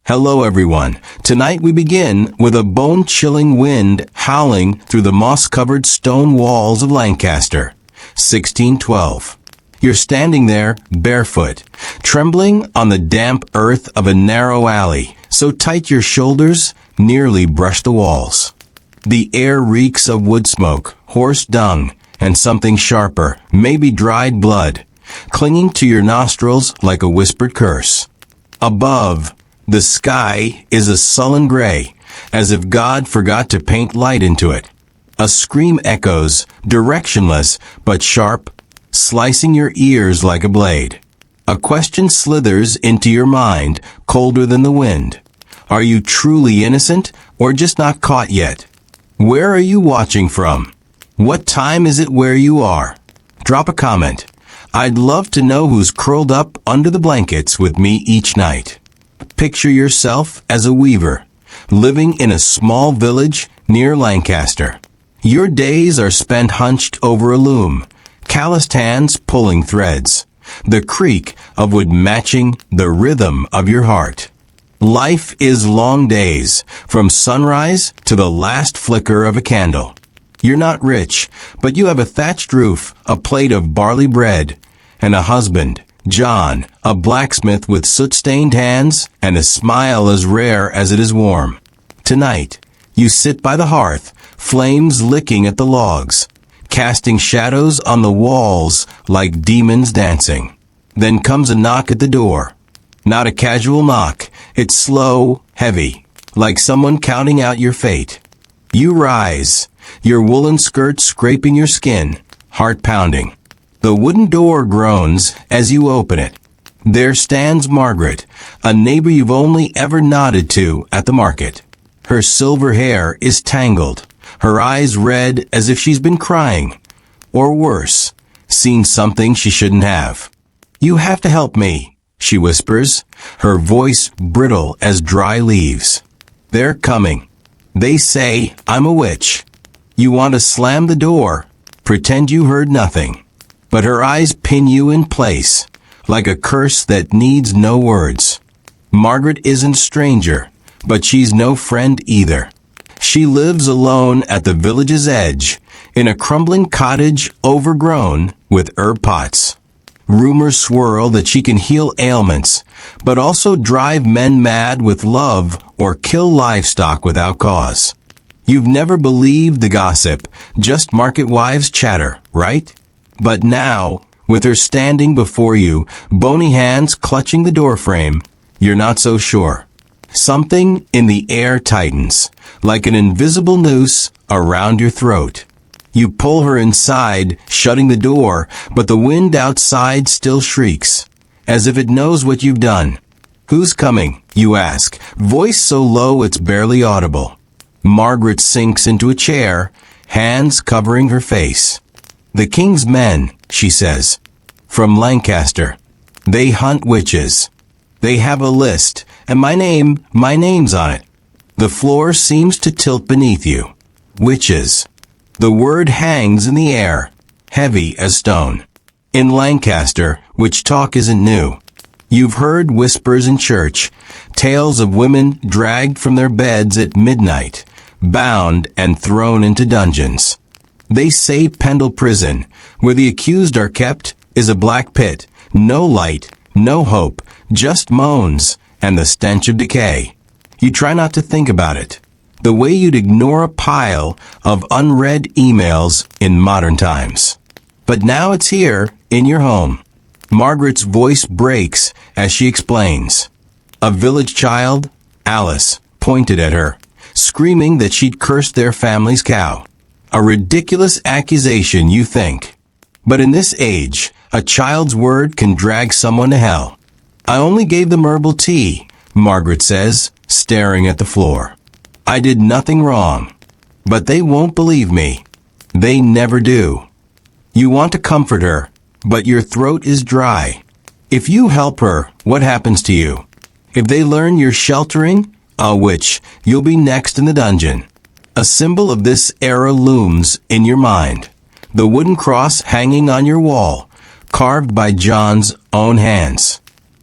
Hello everyone. Tonight we begin with a bone-chilling wind howling through the moss-covered stone walls of Lancaster, 1612. You're standing there, barefoot, trembling on the damp earth of a narrow alley, so tight your shoulders nearly brush the walls. The air reeks of wood smoke, horse dung, and something sharper, maybe dried blood, clinging to your nostrils like a whispered curse. Above, the sky is a sullen gray, as if God forgot to paint light into it. A scream echoes, directionless but sharp, slicing your ears like a blade. A question slithers into your mind, colder than the wind. Are you truly innocent, or just not caught yet? Where are you watching from? What time is it where you are? Drop a comment. I'd love to know who's curled up under the blankets with me each night. Picture yourself as a weaver, living in a small village near Lancaster. Your days are spent hunched over a loom, calloused hands pulling threads, the creak of wood matching the rhythm of your heart. Life is long days, from sunrise to the last flicker of a candle. You're not rich, but you have a thatched roof, a plate of barley bread, and a husband, John, a blacksmith with soot-stained hands and a smile as rare as it is warm. Tonight, you sit by the hearth, flames licking at the logs, casting shadows on the walls like demons dancing. Then comes a knock at the door. Not a casual knock, it's slow, heavy, like someone counting out your fate. You rise, your woolen skirt scraping your skin, heart pounding. The wooden door groans as you open it. There stands Margaret, a neighbor you've only ever nodded to at the market. Her silver hair is tangled, her eyes red as if she's been crying, or worse, seen something she shouldn't have. You have to help me, she whispers, her voice brittle as dry leaves. They're coming. They say I'm a witch. You want to slam the door, pretend you heard nothing. But her eyes pin you in place, like a curse that needs no words. Margaret isn't a stranger, but she's no friend either. She lives alone at the village's edge, in a crumbling cottage overgrown with herb pots. Rumors swirl that she can heal ailments, but also drive men mad with love or kill livestock without cause. You've never believed the gossip, just market wives' chatter, right? But now, with her standing before you, bony hands clutching the doorframe, you're not so sure. Something in the air tightens, like an invisible noose around your throat. You pull her inside, shutting the door, but the wind outside still shrieks, as if it knows what you've done. Who's coming? You ask, voice so low it's barely audible. Margaret sinks into a chair, hands covering her face. The king's men, she says, from Lancaster. They hunt witches. They have a list, and my name's on it. The floor seems to tilt beneath you. Witches. The word hangs in the air, heavy as stone. In Lancaster, witch talk isn't new. You've heard whispers in church, tales of women dragged from their beds at midnight, bound and thrown into dungeons. They say Pendle Prison, where the accused are kept, is a black pit, no light, no hope, just moans and the stench of decay. You try not to think about it, the way you'd ignore a pile of unread emails in modern times. But now it's here, in your home. Margaret's voice breaks as she explains. A village child, Alice, pointed at her, screaming that she'd cursed their family's cow. A ridiculous accusation, you think. But in this age, a child's word can drag someone to hell. I only gave them herbal tea, Margaret says, staring at the floor. I did nothing wrong. But they won't believe me. They never do. You want to comfort her, but your throat is dry. If you help her, what happens to you? If they learn you're sheltering a witch, you'll be next in the dungeon. A symbol of this era looms in your mind. The wooden cross hanging on your wall, carved by John's own hands.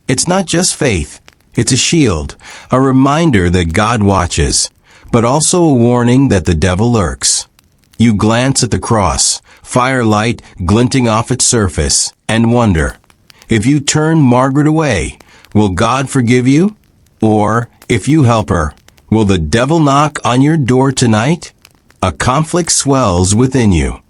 It's not just faith, It's a shield, a reminder that God watches, but also a warning that the devil lurks. You glance at the cross, firelight glinting off its surface, and wonder, if you turn Margaret away, will God forgive you? Or, if you help her, will the devil knock on your door tonight? A conflict swells within you.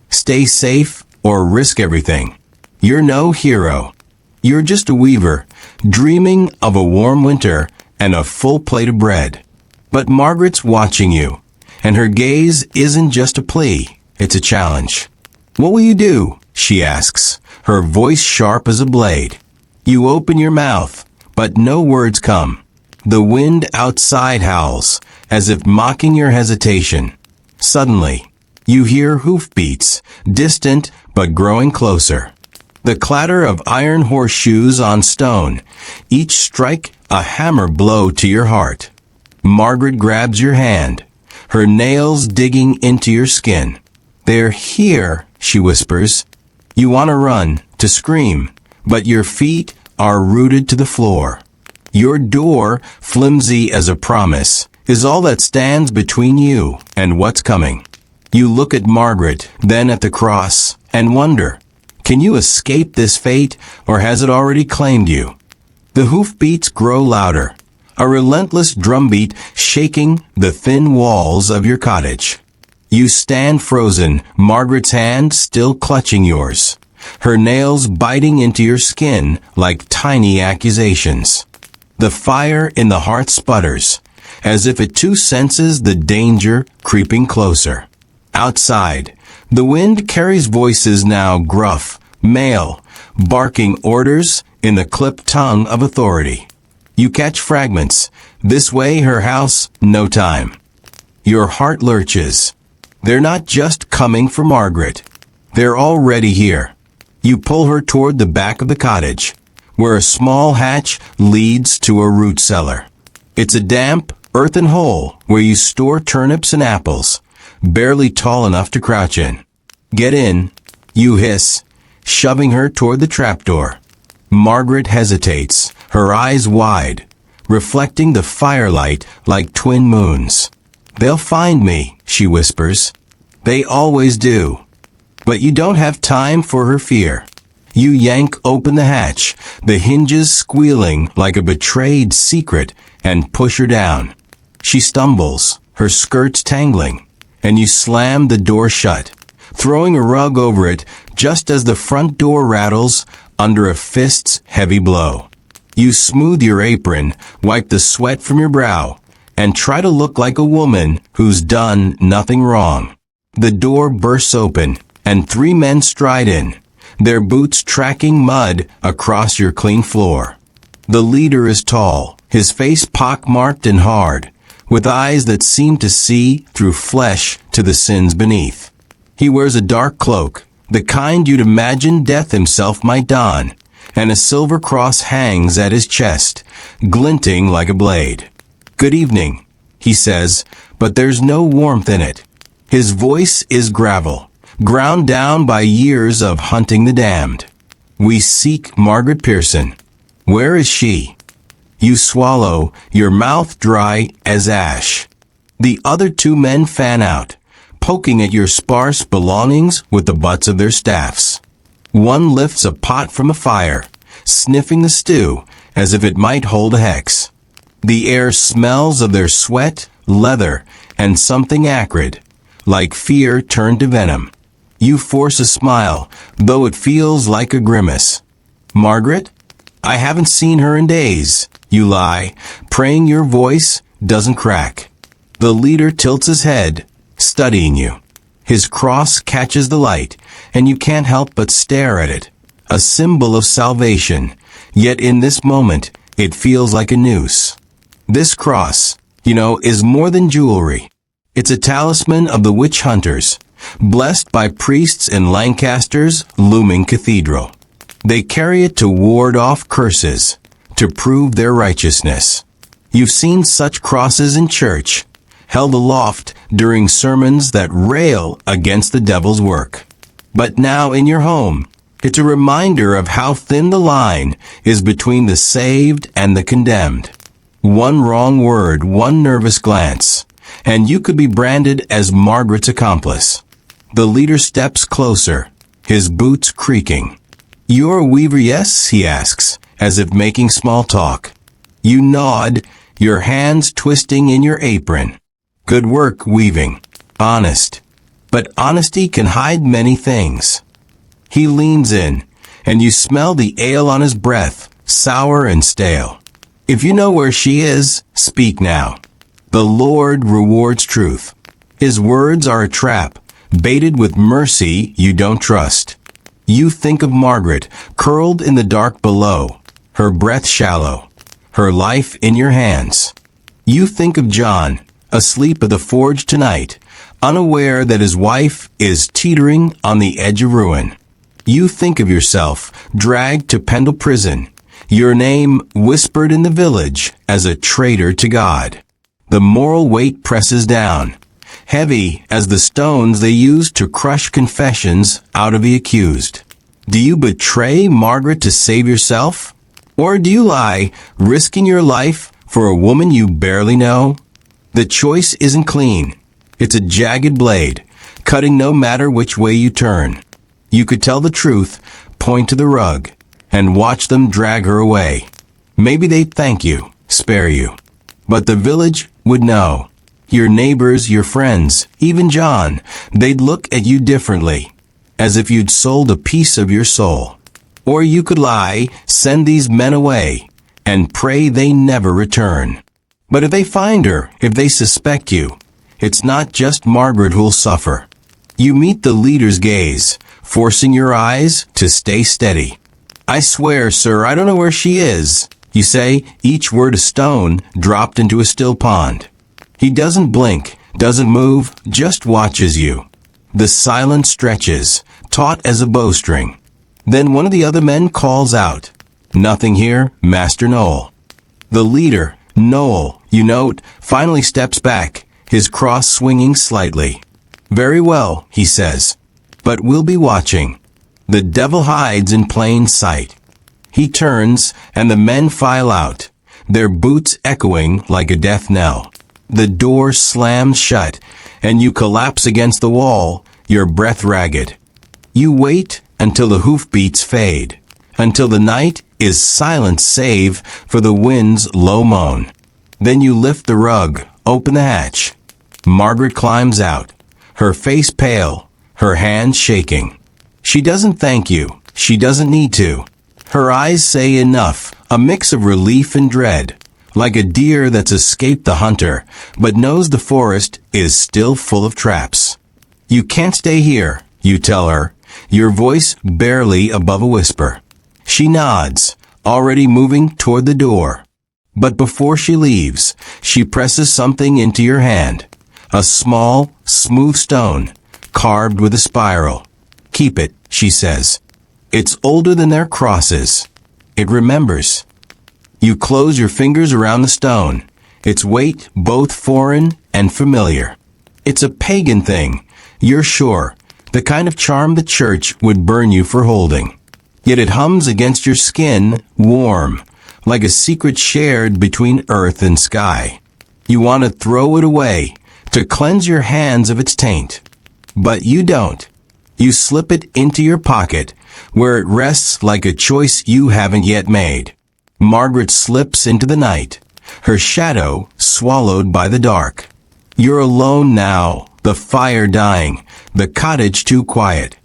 Stay safe or risk everything. You're no hero. You're just a weaver, dreaming of a warm winter and a full plate of bread. But Margaret's watching you, and her gaze isn't just a plea, it's a challenge. What will you do? She asks, her voice sharp as a blade. You open your mouth, but no words come. The wind outside howls, as if mocking your hesitation. Suddenly, you hear hoofbeats, distant but growing closer. The clatter of iron horseshoes on stone, each strike a hammer blow to your heart. Margaret grabs your hand, her nails digging into your skin. They're here, she whispers. You want to run, to scream, but your feet are rooted to the floor. Your door, flimsy as a promise, is all that stands between you and what's coming. You look at Margaret, then at the cross, and wonder, can you escape this fate, or has it already claimed you? The hoofbeats grow louder, a relentless drumbeat shaking the thin walls of your cottage. You stand frozen, Margaret's hand still clutching yours, her nails biting into your skin like tiny accusations. The fire in the hearth sputters, as if it too senses the danger creeping closer. Outside, the wind carries voices now gruff, male, barking orders in the clipped tongue of authority. You catch fragments. This way, her house, no time. Your heart lurches. They're not just coming for Margaret. They're already here. You pull her toward the back of the cottage, where a small hatch leads to a root cellar. It's a damp, earthen hole where you store turnips and apples, barely tall enough to crouch in. Get in, you hiss, shoving her toward the trapdoor. Margaret hesitates, her eyes wide, reflecting the firelight like twin moons. They'll find me, she whispers. They always do. But you don't have time for her fear. You yank open the hatch, the hinges squealing like a betrayed secret, and push her down. She stumbles, her skirts tangling, and you slam the door shut, throwing a rug over it just as the front door rattles under a fist's heavy blow. You smooth your apron, wipe the sweat from your brow, and try to look like a woman who's done nothing wrong. The door bursts open, and 3 men stride in, their boots tracking mud across your clean floor. The leader is tall, his face pockmarked and hard, with eyes that seem to see through flesh to the sins beneath. He wears a dark cloak, the kind you'd imagine Death himself might don, and a silver cross hangs at his chest, glinting like a blade. "Good evening," he says, but there's no warmth in it. His voice is gravel, ground down by years of hunting the damned. "We seek Margaret Pearson. Where is she?" You swallow, your mouth dry as ash. The other 2 men fan out, poking at your sparse belongings with the butts of their staffs. One lifts a pot from a fire, sniffing the stew as if it might hold a hex. The air smells of their sweat, leather, and something acrid, like fear turned to venom. You force a smile, though it feels like a grimace. "Margaret? I haven't seen her in days," you lie, praying your voice doesn't crack. The leader tilts his head, studying you. His cross catches the light, and you can't help but stare at it. A symbol of salvation, yet in this moment, it feels like a noose. This cross, is more than jewelry. It's a talisman of the witch hunters, blessed by priests in Lancaster's looming cathedral. They carry it to ward off curses, to prove their righteousness. You've seen such crosses in church, held aloft during sermons that rail against the devil's work. But now in your home, It's a reminder of how thin the line is between the saved and the condemned. One wrong word, one nervous glance, and you could be branded as Margaret's accomplice. The leader steps closer, his boots creaking. "You're a weaver, yes?" he asks, as if making small talk. You nod, your hands twisting in your apron. "Good work weaving. Honest." But honesty can hide many things. He leans in, and you smell the ale on his breath, sour and stale. "If you know where she is, speak now." The Lord rewards truth. His words are a trap, baited with mercy you don't trust. You think of Margaret, curled in the dark below, her breath shallow, her life in your hands. You think of John, asleep at the forge tonight, unaware that his wife is teetering on the edge of ruin. You think of yourself, dragged to Pendle prison, your name whispered in the village as a traitor to God. The moral weight presses down, heavy as the stones they used to crush confessions out of the accused. Do you betray Margaret to save yourself? Or do you lie, risking your life for a woman you barely know? The choice isn't clean. It's a jagged blade, cutting no matter which way you turn. You could tell the truth, point to the rug, and watch them drag her away. Maybe they'd thank you, spare you. But the village would know. Your neighbors, your friends, even John, they'd look at you differently, as if you'd sold a piece of your soul. Or you could lie, send these men away, and pray they never return. But if they find her, if they suspect you, it's not just Margaret who'll suffer. You meet the leader's gaze, forcing your eyes to stay steady. "I swear, sir, I don't know where she is," you say, each word a stone dropped into a still pond. He doesn't blink, doesn't move, just watches you. The silence stretches, taut as a bowstring. Then one of the other men calls out, "Nothing here, Master Noel." The leader, Noel, you note, finally steps back, his cross swinging slightly. "Very well," he says, "but we'll be watching." The devil hides in plain sight. He turns, and the men file out, their boots echoing like a death knell. The door slams shut, and you collapse against the wall, your breath ragged. You wait until the hoofbeats fade, until the night is silent save for the wind's low moan. Then you lift the rug, open the hatch. Margaret climbs out, her face pale, her hands shaking. She doesn't thank you. She doesn't need to. Her eyes say enough, a mix of relief and dread, like a deer that's escaped the hunter, but knows the forest is still full of traps. "You can't stay here," you tell her, your voice barely above a whisper. She nods, already moving toward the door. But before she leaves, she presses something into your hand. A small, smooth stone, carved with a spiral. "Keep it," she says. "It's older than their crosses. It remembers." You close your fingers around the stone, its weight both foreign and familiar. It's a pagan thing, you're sure, the kind of charm the church would burn you for holding. Yet it hums against your skin, warm, like a secret shared between earth and sky. You want to throw it away, to cleanse your hands of its taint. But you don't. You slip it into your pocket, where it rests like a choice you haven't yet made. Margaret slips into the night, her shadow swallowed by the dark. You're alone now, the fire dying, the cottage too quiet.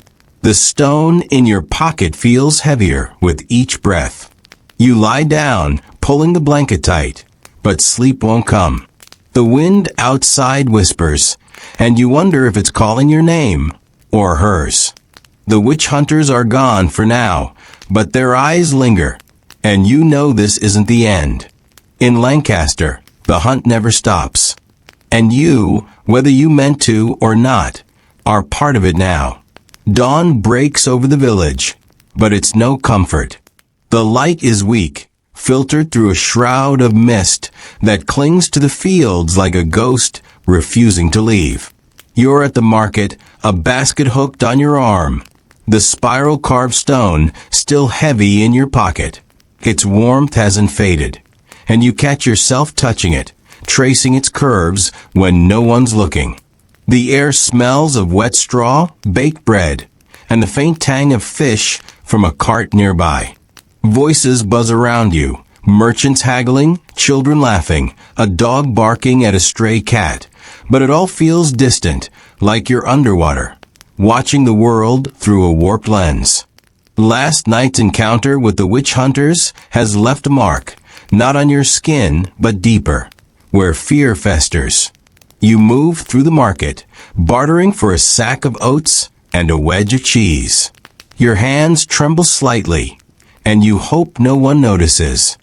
The stone in your pocket feels heavier with each breath. You lie down, pulling the blanket tight, but sleep won't come. The wind outside whispers, and you wonder if it's calling your name, or hers. The witch hunters are gone for now, but their eyes linger, and you know this isn't the end. In Lancaster, the hunt never stops. And you, whether you meant to or not, are part of it now. Dawn breaks over the village, but it's no comfort. The light is weak, filtered through a shroud of mist that clings to the fields like a ghost refusing to leave. You're at the market, a basket hooked on your arm. the spiral-carved stone still heavy in your pocket. Its warmth hasn't faded, and you catch yourself touching it, tracing its curves when no one's looking. The air smells of wet straw, baked bread, and the faint tang of fish from a cart nearby. Voices buzz around you, merchants haggling, children laughing, a dog barking at a stray cat, but it all feels distant, like you're underwater, watching the world through a warped lens. Last night's encounter with the witch hunters has left a mark, not on your skin, but deeper, where fear festers. You move through the market, bartering for a sack of oats and a wedge of cheese. Your hands tremble slightly, and you hope no one notices.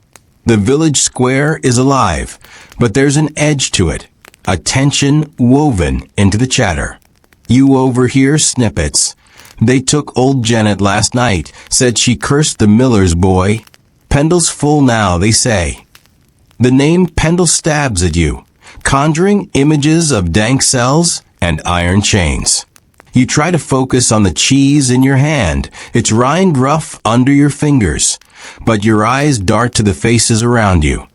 The village square is alive, but there's an edge to it, a tension woven into the chatter. You overhear snippets. They took old Janet last night, said she cursed the miller's boy. Pendle's full now, they say. The name Pendle stabs at you, conjuring images of dank cells and iron chains. You try to focus on the cheese in your hand, its rind rough under your fingers, but your eyes dart to the faces around you.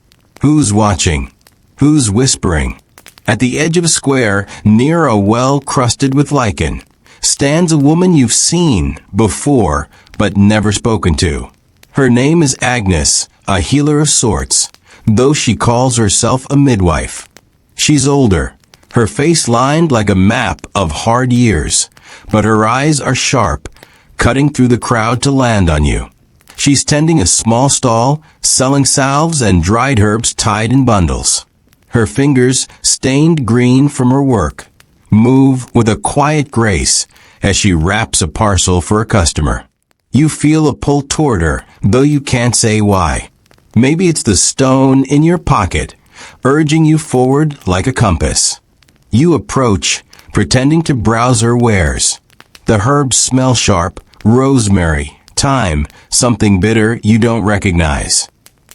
Who's watching? Who's whispering? At the edge of a square, near a well crusted with lichen, stands a woman you've seen before, but never spoken to. Her name is Agnes, a healer of sorts, though she calls herself a midwife. She's older, her face lined like a map of hard years, but her eyes are sharp, cutting through the crowd to land on you. She's tending a small stall, selling salves and dried herbs tied in bundles. Her fingers, stained green from her work, move with a quiet grace as she wraps a parcel for a customer. You feel a pull toward her, though you can't say why. Maybe it's the stone in your pocket, urging you forward like a compass. You approach, pretending to browse her wares. The herbs smell sharp, rosemary, thyme, something bitter you don't recognize.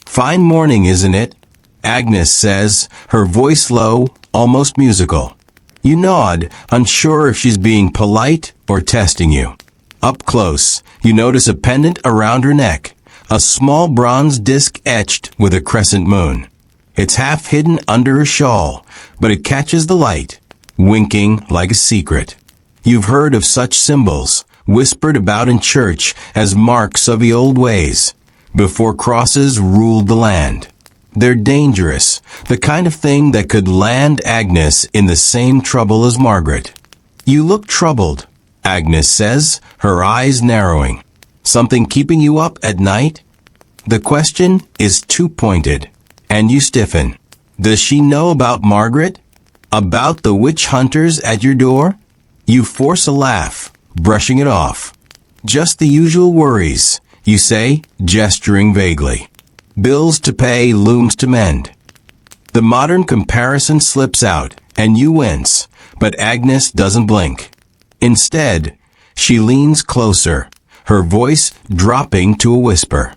Fine morning, isn't it? Agnes says, her voice low, almost musical. You nod, unsure if she's being polite or testing you. Up close, you notice a pendant around her neck, a small bronze disc etched with a crescent moon. It's half hidden under her shawl, but it catches the light, winking like a secret. You've heard of such symbols, whispered about in church as marks of the old ways, before crosses ruled the land. They're dangerous, the kind of thing that could land Agnes in the same trouble as Margaret. You look troubled, Agnes says, her eyes narrowing. Something keeping you up at night? The question is too pointed, and you stiffen. Does she know about Margaret? About the witch hunters at your door? You force a laugh, brushing it off. Just the usual worries, you say, gesturing vaguely. Bills to pay, looms to mend. The modern comparison slips out, and you wince, but Agnes doesn't blink. Instead, she leans closer, her voice dropping to a whisper.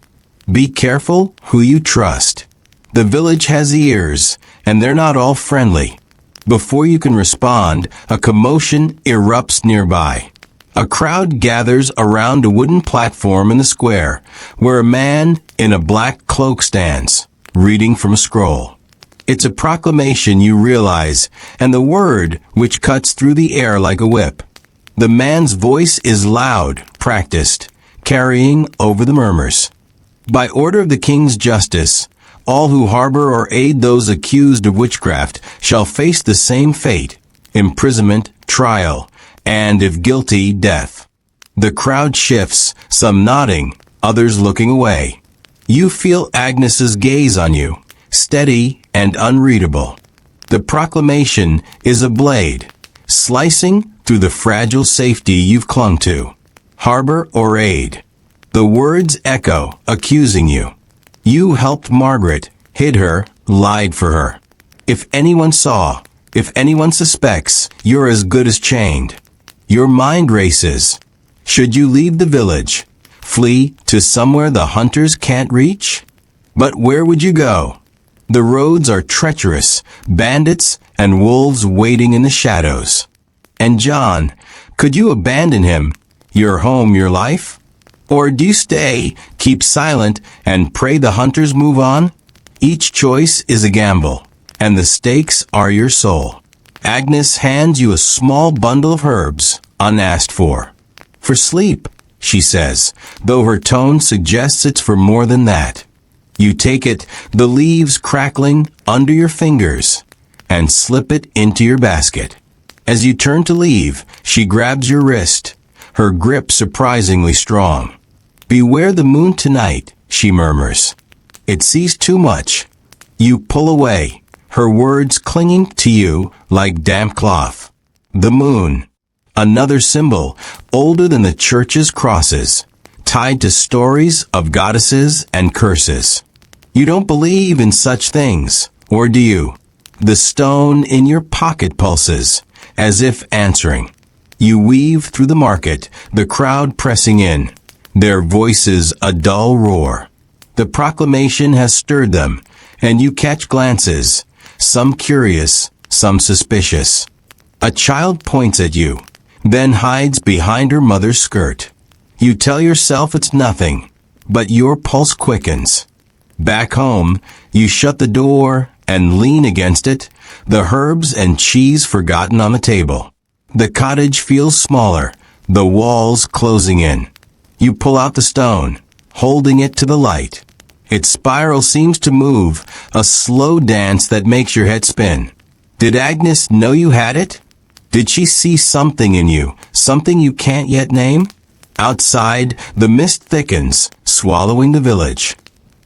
Be careful who you trust. The village has ears, and they're not all friendly. Before you can respond, a commotion erupts nearby. A crowd gathers around a wooden platform in the square, where a man in a black cloak stands, reading from a scroll. It's a proclamation, you realize, and the word which cuts through the air like a whip. The man's voice is loud, practiced, carrying over the murmurs. By order of the king's justice, all who harbor or aid those accused of witchcraft shall face the same fate, imprisonment, trial, and if guilty, death. The crowd shifts, some nodding, others looking away. You feel Agnes's gaze on you, steady and unreadable. The proclamation is a blade, slicing through the fragile safety you've clung to. Harbor or aid. The words echo, accusing you. You helped Margaret, hid her, lied for her. If anyone saw, if anyone suspects, you're as good as chained. Your mind races. Should you leave the village? Flee to somewhere the hunters can't reach? But where would you go? The roads are treacherous, bandits and wolves waiting in the shadows. And John, could you abandon him? Your home, your life? Or do you stay, keep silent, and pray the hunters move on? Each choice is a gamble, and the stakes are your soul. Agnes hands you a small bundle of herbs, unasked for. For sleep, she says, though her tone suggests it's for more than that. You take it, the leaves crackling under your fingers, and slip it into your basket. As you turn to leave, she grabs your wrist, her grip surprisingly strong. Beware the moon tonight, she murmurs. It sees too much. You pull away, her words clinging to you like damp cloth. The moon, another symbol older than the church's crosses, tied to stories of goddesses and curses. You don't believe in such things, or do you? The stone in your pocket pulses, as if answering. You weave through the market, the crowd pressing in, their voices a dull roar. The proclamation has stirred them, and you catch glances, some curious, some suspicious. A child points at you, then hides behind her mother's skirt. You tell yourself it's nothing, but your pulse quickens. Back home, you shut the door and lean against it, the herbs and cheese forgotten on the table. The cottage feels smaller, the walls closing in. You pull out the stone, holding it to the light. Its spiral seems to move, a slow dance that makes your head spin. Did Agnes know you had it? Did she see something in you, something you can't yet name? Outside, the mist thickens, swallowing the village.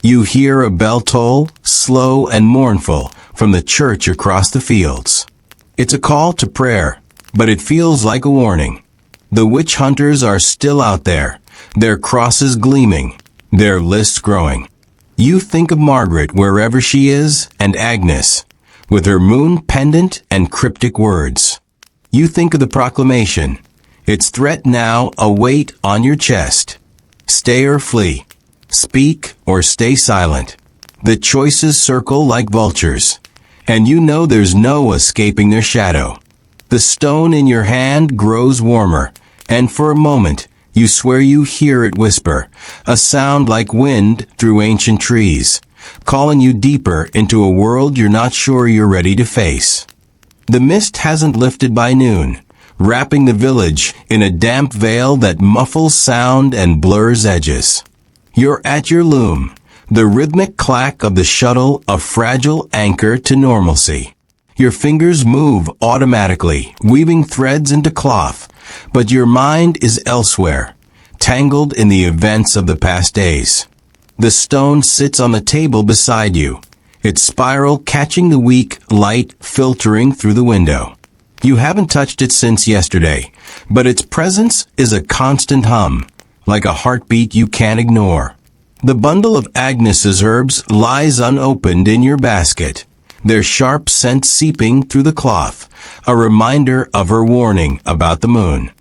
You hear a bell toll, slow and mournful, from the church across the fields. It's a call to prayer, but it feels like a warning. The witch hunters are still out there, their crosses gleaming, their lists growing. You think of Margaret wherever she is, and Agnes, with her moon pendant and cryptic words. You think of the proclamation, its threat now a weight on your chest. Stay or flee. Speak or stay silent. The choices circle like vultures, and you know there's no escaping their shadow. The stone in your hand grows warmer, and for a moment, you swear you hear it whisper, a sound like wind through ancient trees, calling you deeper into a world you're not sure you're ready to face. The mist hasn't lifted by noon, wrapping the village in a damp veil that muffles sound and blurs edges. You're at your loom, the rhythmic clack of the shuttle a fragile anchor to normalcy. Your fingers move automatically, weaving threads into cloth, but your mind is elsewhere, tangled in the events of the past days. The stone sits on the table beside you, its spiral catching the weak light filtering through the window. You haven't touched it since yesterday, but its presence is a constant hum, like a heartbeat you can't ignore. The bundle of Agnes's herbs lies unopened in your basket, their sharp scent seeping through the cloth, a reminder of her warning about the moon.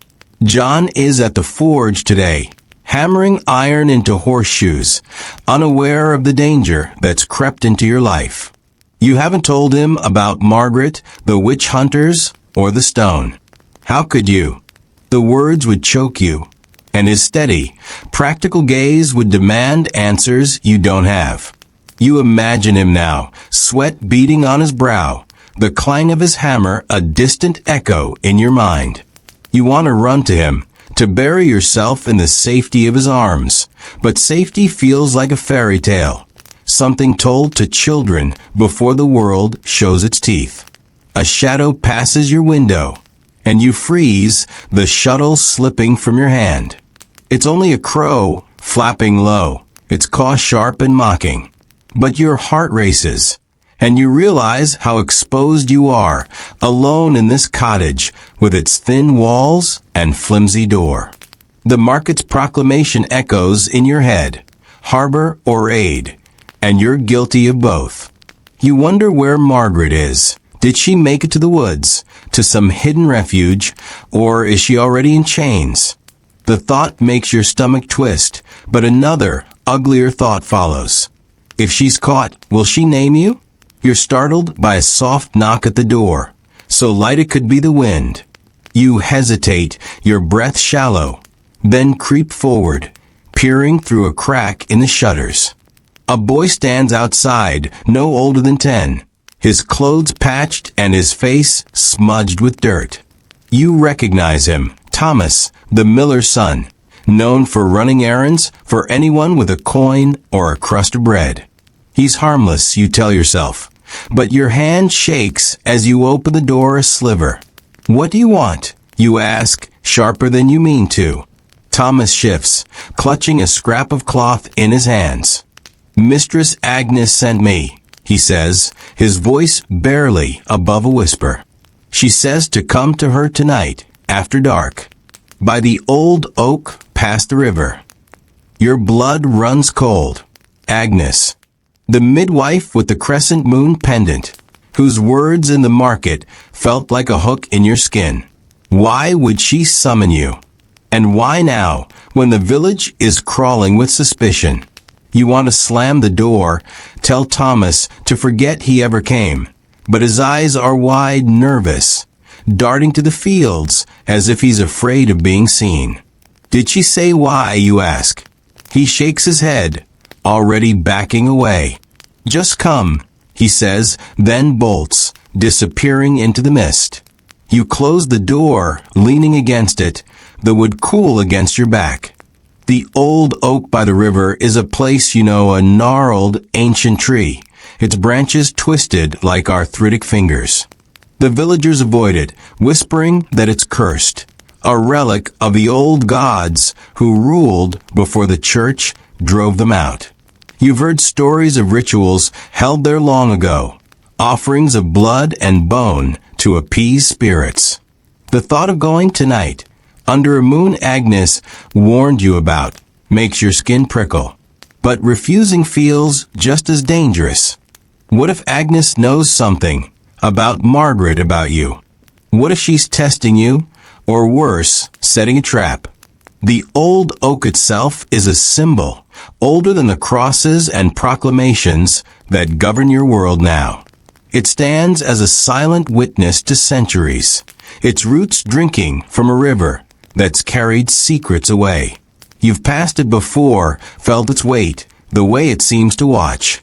John is at the forge today, hammering iron into horseshoes, unaware of the danger that's crept into your life. You haven't told him about Margaret, the witch hunters, or the stone. How could you? The words would choke you, and his steady, practical gaze would demand answers you don't have. You imagine him now, sweat beading on his brow, the clang of his hammer a distant echo in your mind. You want to run to him, to bury yourself in the safety of his arms, but safety feels like a fairy tale, something told to children before the world shows its teeth. A shadow passes your window, and you freeze, the shuttle slipping from your hand. It's only a crow, flapping low, its caw sharp and mocking. But your heart races, and you realize how exposed you are, alone in this cottage with its thin walls and flimsy door. The market's proclamation echoes in your head, harbor or aid, and you're guilty of both. You wonder where Margaret is. Did she make it to the woods, to some hidden refuge, or is she already in chains? The thought makes your stomach twist, but another, uglier thought follows. If she's caught, will she name you? You're startled by a soft knock at the door, so light it could be the wind. You hesitate, your breath shallow. then creep forward, peering through a crack in the shutters. A boy stands outside, no older than 10, his clothes patched and his face smudged with dirt. You recognize him, Thomas, the miller's son, known for running errands for anyone with a coin or a crust of bread. He's harmless, you tell yourself, but your hand shakes as you open the door a sliver. What do you want? You ask, sharper than you mean to. Thomas shifts, clutching a scrap of cloth in his hands. Mistress Agnes sent me, he says, his voice barely above a whisper. She says to come to her tonight, after dark, by the old oak past the river. Your blood runs cold. Agnes, the midwife with the crescent moon pendant, whose words in the market felt like a hook in your skin. Why would she summon you? And why now, when the village is crawling with suspicion? You want to slam the door, tell Thomas to forget he ever came, but his eyes are wide, nervous, darting to the fields as if he's afraid of being seen. Did she say why, you ask? He shakes his head, already backing away. Just come, he says, then bolts, disappearing into the mist. You close the door, leaning against it, the wood cool against your back. The old oak by the river is a place you know, a gnarled, ancient tree, its branches twisted like arthritic fingers. The villagers avoid it, whispering that it's cursed, a relic of the old gods who ruled before the church drove them out. You've heard stories of rituals held there long ago, offerings of blood and bone to appease spirits. The thought of going tonight, under a moon Agnes warned you about, makes your skin prickle. But refusing feels just as dangerous. What if Agnes knows something about Margaret about you? What if she's testing you, or worse, setting a trap? The old oak itself is a symbol, older than the crosses and proclamations that govern your world now. It stands as a silent witness to centuries, its roots drinking from a river that's carried secrets away. You've passed it before, felt its weight, the way it seems to watch.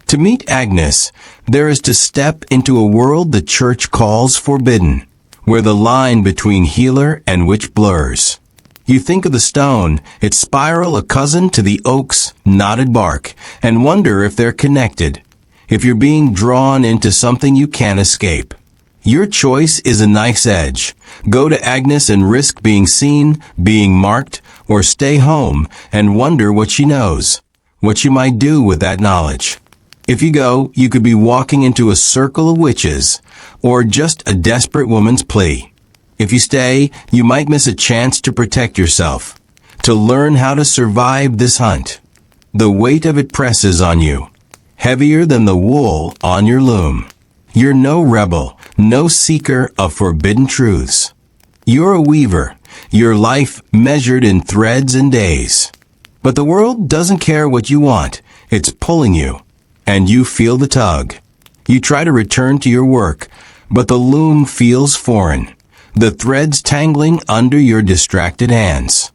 To meet Agnes, there is to step into a world the church calls forbidden, where the line between healer and witch blurs. You think of the stone, its spiral a cousin to the oak's knotted bark, and wonder if they're connected, if you're being drawn into something you can't escape. Your choice is a knife's edge. Go to Agnes and risk being seen, being marked, or stay home and wonder what she knows, what you might do with that knowledge. If you go, you could be walking into a circle of witches, or just a desperate woman's plea. If you stay, you might miss a chance to protect yourself, to learn how to survive this hunt. The weight of it presses on you, heavier than the wool on your loom. You're no rebel, no seeker of forbidden truths. You're a weaver, your life measured in threads and days. But the world doesn't care what you want, it's pulling you, and you feel the tug. You try to return to your work, but the loom feels foreign, the threads tangling under your distracted hands.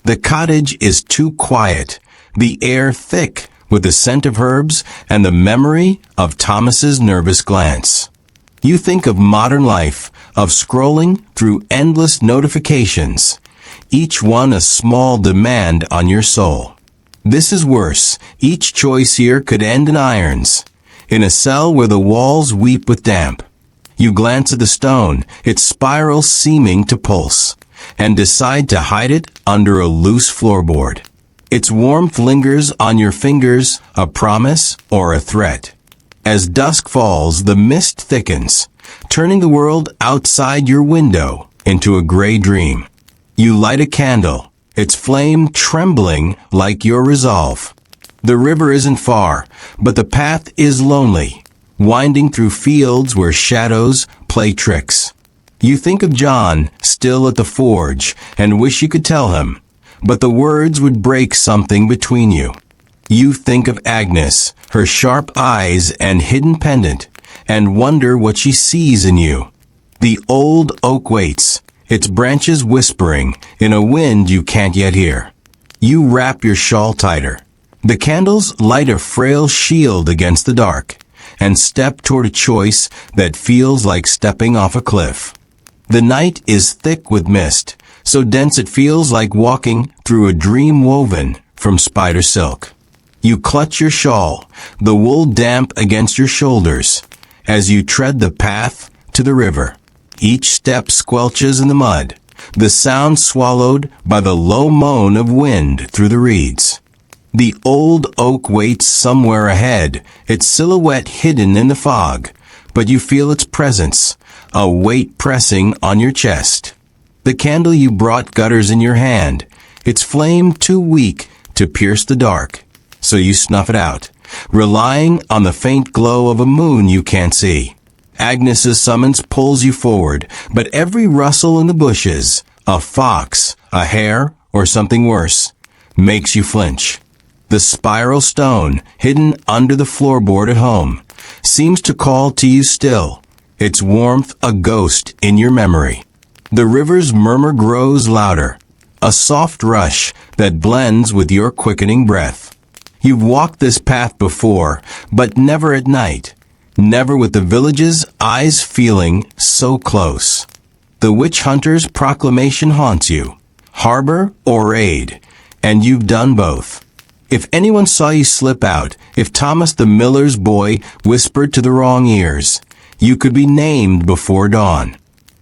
The cottage is too quiet, the air thick with the scent of herbs and the memory of Thomas's nervous glance. You think of modern life, of scrolling through endless notifications, each one a small demand on your soul. This is worse. Each choice here could end in irons, in a cell where the walls weep with damp. You glance at the stone, its spiral seeming to pulse, and decide to hide it under a loose floorboard. Its warmth lingers on your fingers, a promise or a threat. As dusk falls, the mist thickens, turning the world outside your window into a gray dream. You light a candle, its flame trembling like your resolve. The river isn't far, but the path is lonely, winding through fields where shadows play tricks. You think of John, still at the forge, and wish you could tell him, but the words would break something between you. You think of Agnes, her sharp eyes and hidden pendant, and wonder what she sees in you. The old oak waits, its branches whispering in a wind you can't yet hear. You wrap your shawl tighter. The candles light a frail shield against the dark, and step toward a choice that feels like stepping off a cliff. The night is thick with mist, so dense it feels like walking through a dream woven from spider silk. You clutch your shawl, the wool damp against your shoulders, as you tread the path to the river. Each step squelches in the mud, the sound swallowed by the low moan of wind through the reeds. The old oak waits somewhere ahead, its silhouette hidden in the fog, but you feel its presence, a weight pressing on your chest. The candle you brought gutters in your hand, its flame too weak to pierce the dark, so you snuff it out, relying on the faint glow of a moon you can't see. Agnes's summons pulls you forward, but every rustle in the bushes, a fox, a hare, or something worse, makes you flinch. The spiral stone, hidden under the floorboard at home, seems to call to you still, its warmth a ghost in your memory. The river's murmur grows louder, a soft rush that blends with your quickening breath. You've walked this path before, but never at night, never with the village's eyes feeling so close. The witch hunter's proclamation haunts you, harbor or aid, and you've done both. If anyone saw you slip out, if Thomas the miller's boy whispered to the wrong ears, you could be named before dawn.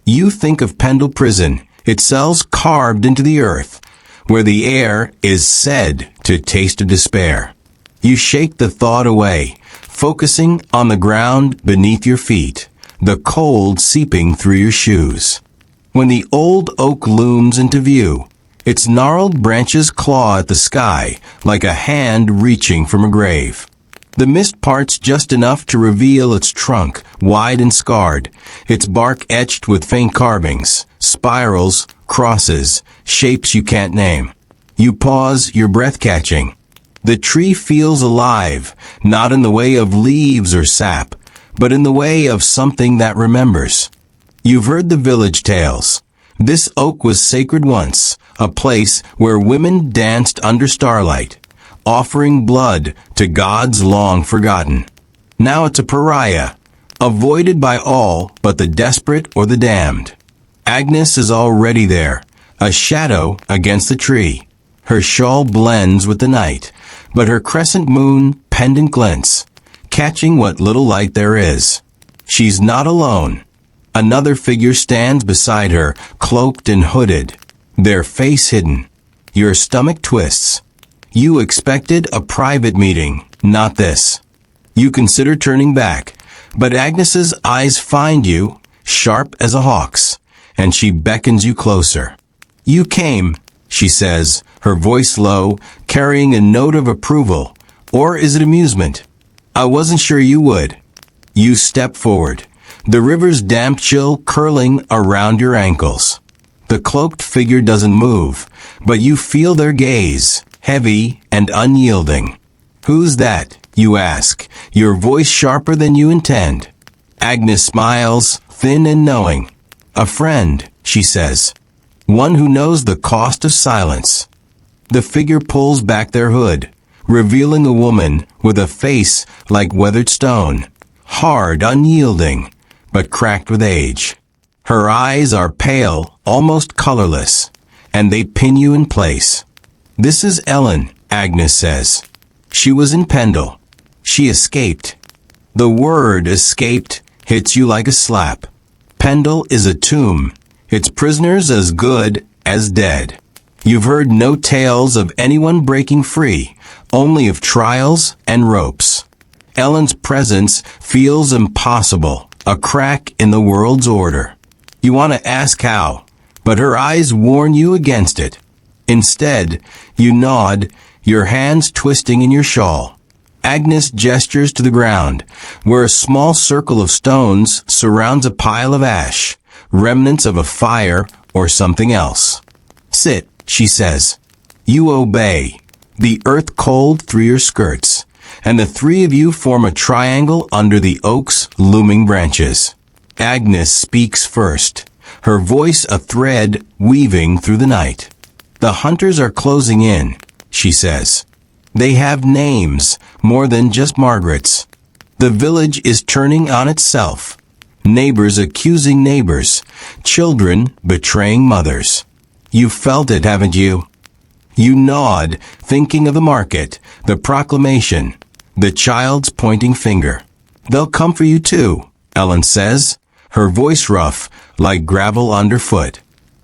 You think of Pendle Prison, its cells carved into the earth, where the air is said to taste of despair. You shake the thought away, focusing on the ground beneath your feet, the cold seeping through your shoes. When the old oak looms into view, its gnarled branches claw at the sky like a hand reaching from a grave. The mist parts just enough to reveal its trunk, wide and scarred, its bark etched with faint carvings, spirals, crosses, shapes you can't name. You pause, your breath catching. The tree feels alive, not in the way of leaves or sap, but in the way of something that remembers. You've heard the village tales. This oak was sacred once, a place where women danced under starlight, offering blood to gods long forgotten. Now it's a pariah, avoided by all but the desperate or the damned. Agnes is already there, a shadow against the tree. Her shawl blends with the night, but her crescent moon pendant glints, catching what little light there is. She's not alone. Another figure stands beside her, cloaked and hooded, their face hidden. Your stomach twists. You expected a private meeting, not this. You consider turning back, but Agnes's eyes find you, sharp as a hawk's, and she beckons you closer. You came, she says, her voice low, carrying a note of approval. Or is it amusement? I wasn't sure you would. You step forward, the river's damp chill curling around your ankles. The cloaked figure doesn't move, but you feel their gaze, heavy and unyielding. Who's that? You ask, your voice sharper than you intend. Agnes smiles, thin and knowing. A friend, she says. One who knows the cost of silence. The figure pulls back their hood, revealing a woman with a face like weathered stone, hard, unyielding, but cracked with age. Her eyes are pale, almost colorless, and they pin you in place. This is Ellen, Agnes says. She was in Pendle. She escaped. The word escaped hits you like a slap. Pendle is a tomb, its prisoners as good as dead. You've heard no tales of anyone breaking free, only of trials and ropes. Ellen's presence feels impossible, a crack in the world's order. You want to ask how, but her eyes warn you against it. Instead, you nod, your hands twisting in your shawl. Agnes gestures to the ground, where a small circle of stones surrounds a pile of ash, remnants of a fire or something else. Sit, she says. You obey, the earth cold through your skirts, and the three of you form a triangle under the oak's looming branches. Agnes speaks first, her voice a thread weaving through the night. The hunters are closing in, she says. They have names, more than just Margaret's. The village is turning on itself. Neighbors accusing neighbors. Children betraying mothers. You felt it, haven't you? You nod, thinking of the market, the proclamation, the child's pointing finger. They'll come for you too, Ellen says, her voice rough, like gravel underfoot.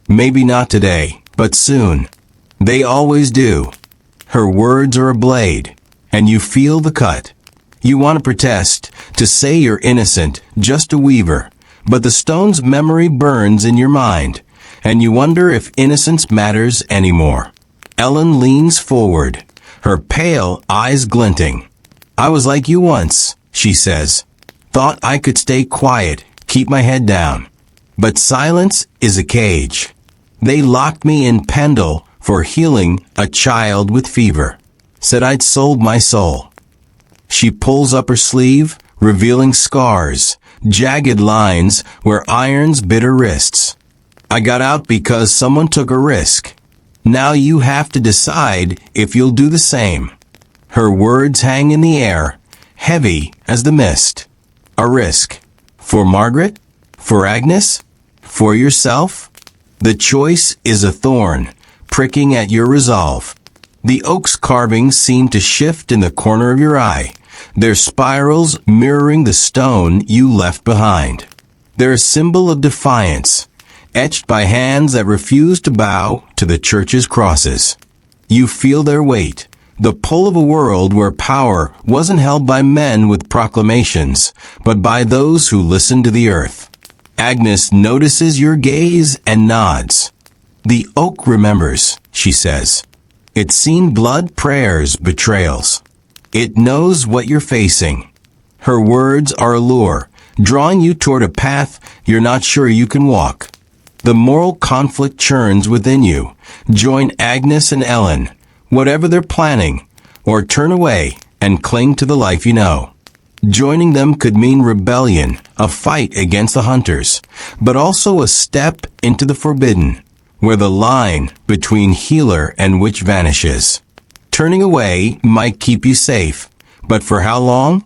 Maybe not today, but soon. They always do. Her words are a blade, and you feel the cut. You want to protest, to say you're innocent, just a weaver, but the stone's memory burns in your mind, and you wonder if innocence matters anymore. Ellen leans forward, her pale eyes glinting. I was like you once, she says. Thought I could stay quiet, keep my head down. But silence is a cage. They locked me in Pendle for healing a child with fever. Said I'd sold my soul. She pulls up her sleeve, revealing scars, jagged lines where irons bit her wrists. I got out because someone took a risk. Now you have to decide if you'll do the same. Her words hang in the air, heavy as the mist. A risk. For Margaret? For Agnes? For yourself? The choice is a thorn, pricking at your resolve. The oak's carvings seem to shift in the corner of your eye, their spirals mirroring the stone you left behind. They're a symbol of defiance, etched by hands that refuse to bow to the church's crosses. You feel their weight, the pull of a world where power wasn't held by men with proclamations, but by those who listened to the earth. Agnes notices your gaze and nods. The oak remembers, she says. It's seen blood, prayers, betrayals. It knows what you're facing. Her words are a lure, drawing you toward a path you're not sure you can walk. The moral conflict churns within you. Join Agnes and Ellen, whatever they're planning, or turn away and cling to the life you know. Joining them could mean rebellion, a fight against the hunters, but also a step into the forbidden, where the line between healer and witch vanishes. Turning away might keep you safe, but for how long?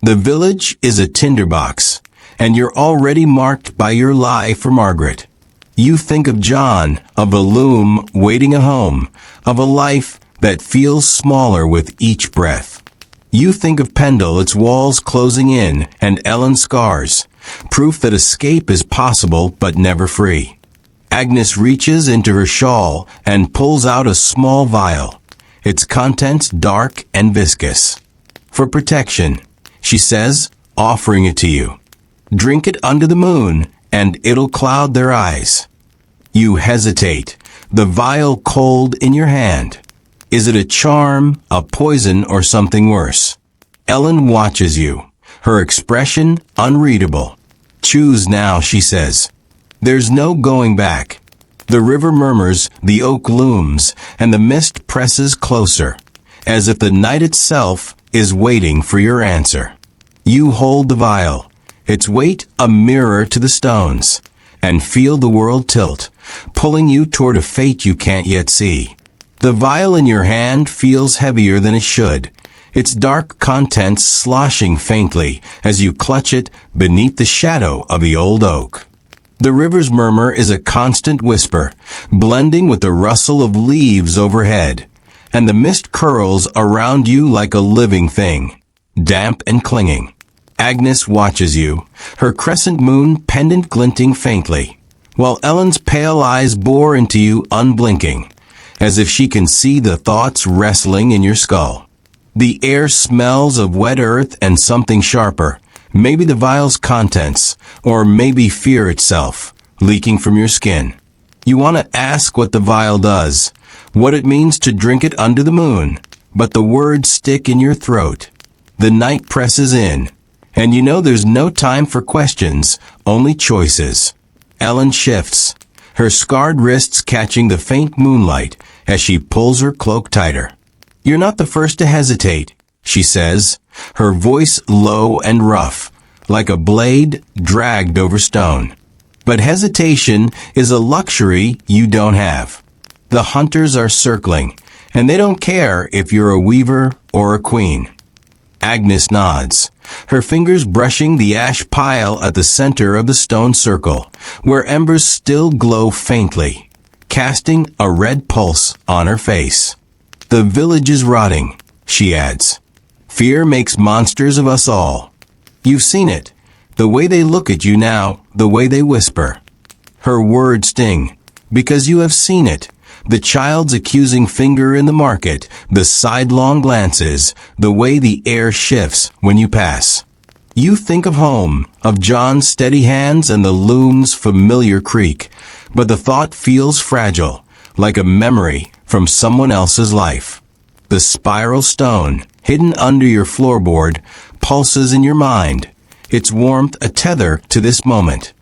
The village is a tinderbox, and you're already marked by your lie for Margaret. You think of John, of a loom waiting at home, of a life that feels smaller with each breath. You think of Pendle, its walls closing in, and Ellen's scars, proof that escape is possible but never free. Agnes reaches into her shawl and pulls out a small vial, its contents dark and viscous. For protection, she says, offering it to you. Drink it under the moon, and it'll cloud their eyes. You hesitate, the vial cold in your hand. Is it a charm, a poison, or something worse? Ellen watches you, her expression unreadable. Choose now, she says. There's no going back. The river murmurs, the oak looms, and the mist presses closer, as if the night itself is waiting for your answer. You hold the vial, its weight a mirror to the stones, and feel the world tilt, pulling you toward a fate you can't yet see. The vial in your hand feels heavier than it should, its dark contents sloshing faintly as you clutch it beneath the shadow of the old oak. The river's murmur is a constant whisper, blending with the rustle of leaves overhead, and the mist curls around you like a living thing, damp and clinging. Agnes watches you, her crescent moon pendant glinting faintly, while Ellen's pale eyes bore into you unblinking, as if she can see the thoughts wrestling in your skull. The air smells of wet earth and something sharper, maybe the vial's contents, or maybe fear itself, leaking from your skin. You want to ask what the vial does, what it means to drink it under the moon, but the words stick in your throat. The night presses in, and you know there's no time for questions, only choices. Ellen shifts, her scarred wrists catching the faint moonlight as she pulls her cloak tighter. You're not the first to hesitate, she says, her voice low and rough, like a blade dragged over stone. But hesitation is a luxury you don't have. The hunters are circling, and they don't care if you're a weaver or a queen. Agnes nods, her fingers brushing the ash pile at the center of the stone circle, where embers still glow faintly, casting a red pulse on her face. The village is rotting, she adds. Fear makes monsters of us all. You've seen it. The way they look at you now, the way they whisper. Her words sting, because you have seen it. The child's accusing finger in the market, the sidelong glances, the way the air shifts when you pass. You think of home, of John's steady hands and the loom's familiar creak, but the thought feels fragile, like a memory from someone else's life. The spiral stone, hidden under your floorboard, pulses in your mind, its warmth a tether to this moment,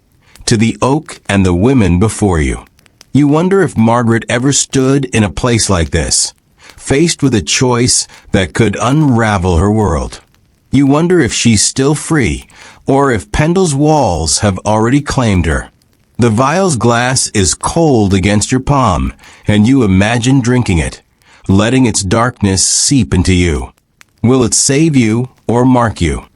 to the oak and the women before you. You wonder if Margaret ever stood in a place like this, faced with a choice that could unravel her world. You wonder if she's still free, or if Pendle's walls have already claimed her. The vial's glass is cold against your palm, and you imagine drinking it, letting its darkness seep into you. Will it save you or mark you?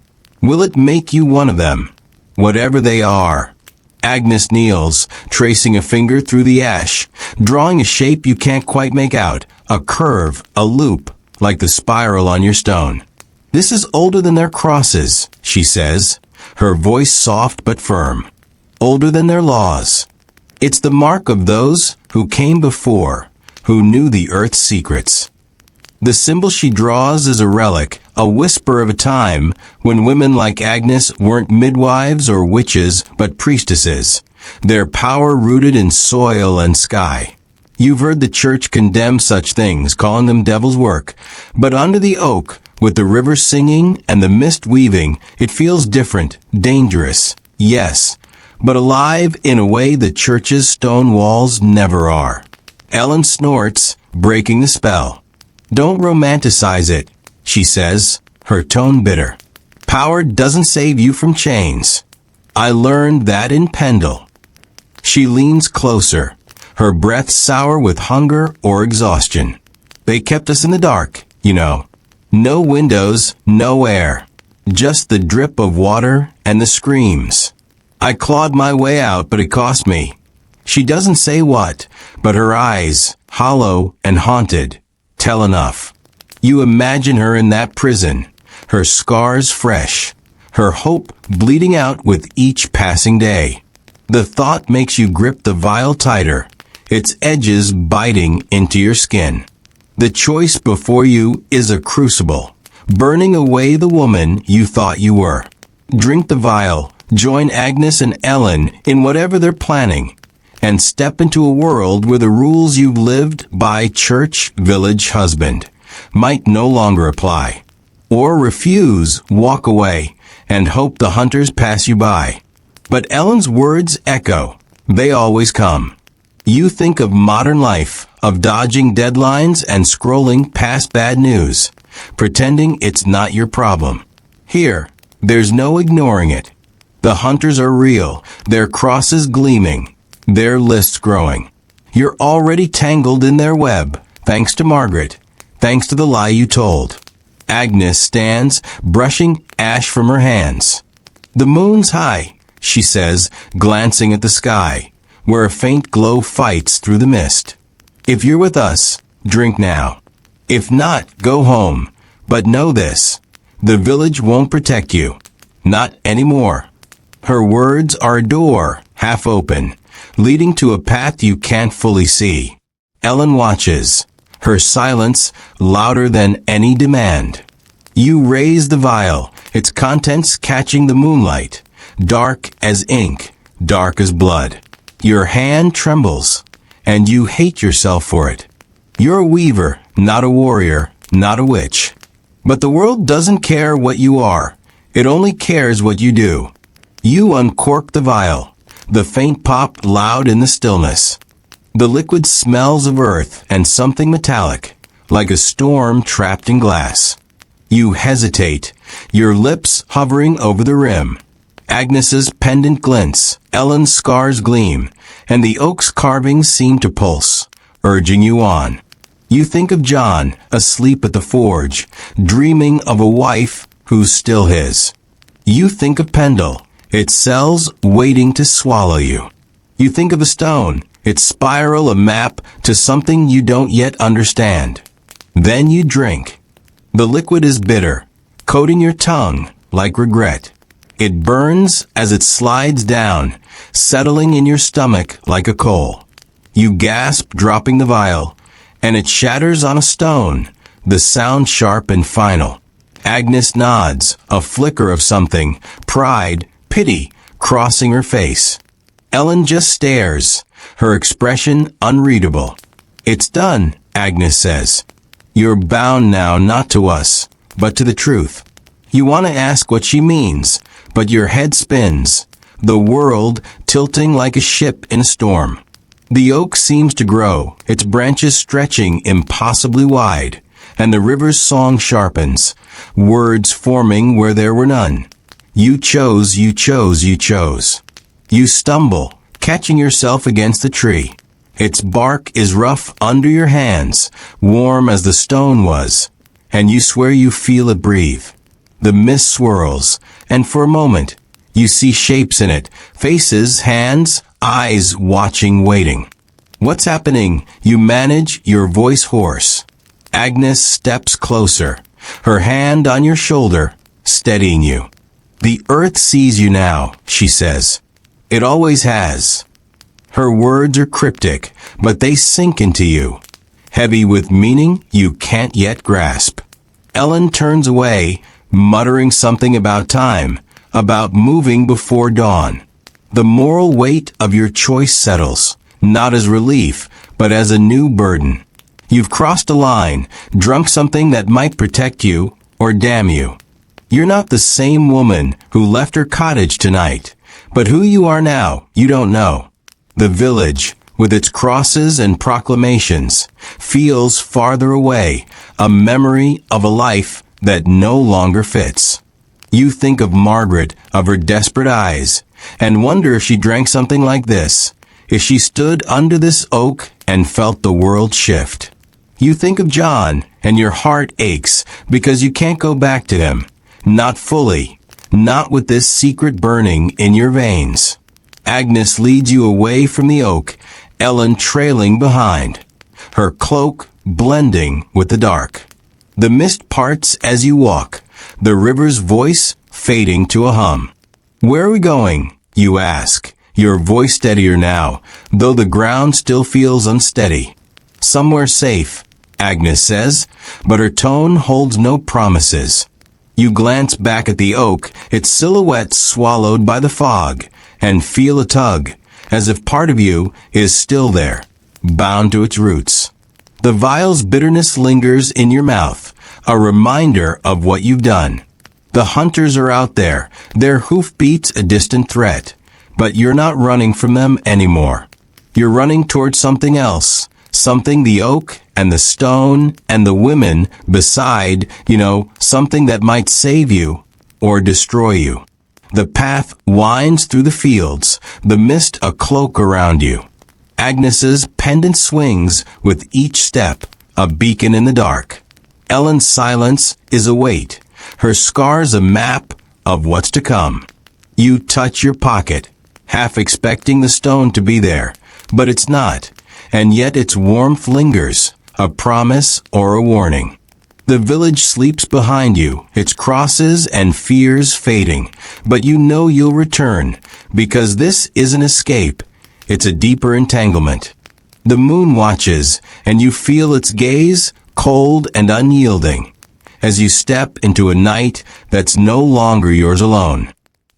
Will it make you one of them? Whatever they are. Agnes kneels, tracing a finger through the ash, drawing a shape you can't quite make out, a curve, a loop, like the spiral on your stone. This is older than their crosses, she says, her voice soft but firm. Older than their laws. It's the mark of those who came before, who knew the earth's secrets. The symbol she draws is a relic, a whisper of a time when women like Agnes weren't midwives or witches, but priestesses, their power rooted in soil and sky. You've heard the church condemn such things, calling them devil's work, but under the oak, with the river singing and the mist weaving, it feels different, dangerous, yes, but alive in a way the church's stone walls never are. Ellen snorts, breaking the spell. Don't romanticize it, she says, her tone bitter. Power doesn't save you from chains. I learned that in Pendle. She leans closer, her breath sour with hunger or exhaustion. They kept us in the dark, you know. No windows, no air. Just the drip of water and the screams. I clawed my way out, but it cost me. She doesn't say what, but her eyes, hollow and haunted, tell enough. You imagine her in that prison, her scars fresh, her hope bleeding out with each passing day. The thought makes you grip the vial tighter, its edges biting into your skin. The choice before you is a crucible, burning away the woman you thought you were. Drink the vial, join Agnes and Ellen in whatever they're planning, and step into a world where the rules you've lived by, church, village, husband, might no longer apply. Or refuse, walk away, and hope the hunters pass you by. But Ellen's words echo. They always come. You think of modern life, of dodging deadlines and scrolling past bad news, pretending it's not your problem. Here, there's no ignoring it. The hunters are real, their crosses gleaming, their lists growing. You're already tangled in their web, thanks to Margaret, thanks to the lie you told. Agnes stands, brushing ash from her hands. The moon's high, she says, glancing at the sky, where a faint glow fights through the mist. If you're with us, drink now. If not, go home. But know this, the village won't protect you. Not anymore. Her words are a door, half open, leading to a path you can't fully see. Ellen watches, her silence louder than any demand. You raise the vial, its contents catching the moonlight, dark as ink, dark as blood. Your hand trembles, and you hate yourself for it. You're a weaver, not a warrior, not a witch. But the world doesn't care what you are. It only cares what you do. You uncork the vial, the faint pop loud in the stillness. The liquid smells of earth and something metallic, like a storm trapped in glass. You hesitate, your lips hovering over the rim. Agnes's pendant glints, Ellen's scars gleam, and the oak's carvings seem to pulse, urging you on. You think of John, asleep at the forge, dreaming of a wife who's still his. You think of Pendle, its cells waiting to swallow you. You think of the stone, its spiral a map to something you don't yet understand. Then you drink. The liquid is bitter, coating your tongue like regret. It burns as it slides down, settling in your stomach like a coal. You gasp, dropping the vial, and it shatters on a stone, the sound sharp and final. Agnes nods, a flicker of something, pride, pity, crossing her face. Ellen just stares, her expression unreadable. It's done, Agnes says. You're bound now not to us, but to the truth. You want to ask what she means, but your head spins, the world tilting like a ship in a storm. The oak seems to grow, its branches stretching impossibly wide, and the river's song sharpens, words forming where there were none. You chose, you chose, you chose. You stumble, catching yourself against the tree. Its bark is rough under your hands, warm as the stone was, and you swear you feel it breathe. The mist swirls, and for a moment, you see shapes in it, faces, hands, eyes watching, waiting. What's happening? You manage, your voice hoarse. Agnes steps closer, her hand on your shoulder, steadying you. The earth sees you now, she says. It always has. Her words are cryptic, but they sink into you, heavy with meaning you can't yet grasp. Ellen turns away, muttering something about time, about moving before dawn. The moral weight of your choice settles, not as relief, but as a new burden. You've crossed a line, drunk something that might protect you or damn you. You're not the same woman who left her cottage tonight, but who you are now, you don't know. The village, with its crosses and proclamations, feels farther away, a memory of a life that no longer fits. You think of Margaret, of her desperate eyes, and wonder if she drank something like this, if she stood under this oak and felt the world shift. You think of John, and your heart aches because you can't go back to him. Not fully, not with this secret burning in your veins. Agnes leads you away from the oak, Ellen trailing behind, her cloak blending with the dark. The mist parts as you walk, the river's voice fading to a hum. Where are we going? You ask, your voice steadier now, though the ground still feels unsteady. Somewhere safe, Agnes says, but her tone holds no promises. You glance back at the oak, its silhouette swallowed by the fog, and feel a tug, as if part of you is still there, bound to its roots. The vial's bitterness lingers in your mouth, a reminder of what you've done. The hunters are out there, their hoofbeats a distant threat, but you're not running from them anymore. You're running towards something else, something the oak and the stone and the women beside, something that might save you or destroy you. The path winds through the fields, the mist a cloak around you. Agnes's pendant swings with each step, a beacon in the dark. Ellen's silence is a weight, her scars a map of what's to come. You touch your pocket, half expecting the stone to be there, but it's not, and yet its warmth lingers, a promise or a warning. The village sleeps behind you, its crosses and fears fading, but you know you'll return, because this isn't escape, it's a deeper entanglement. The moon watches, and you feel its gaze, cold and unyielding, as you step into a night that's no longer yours alone.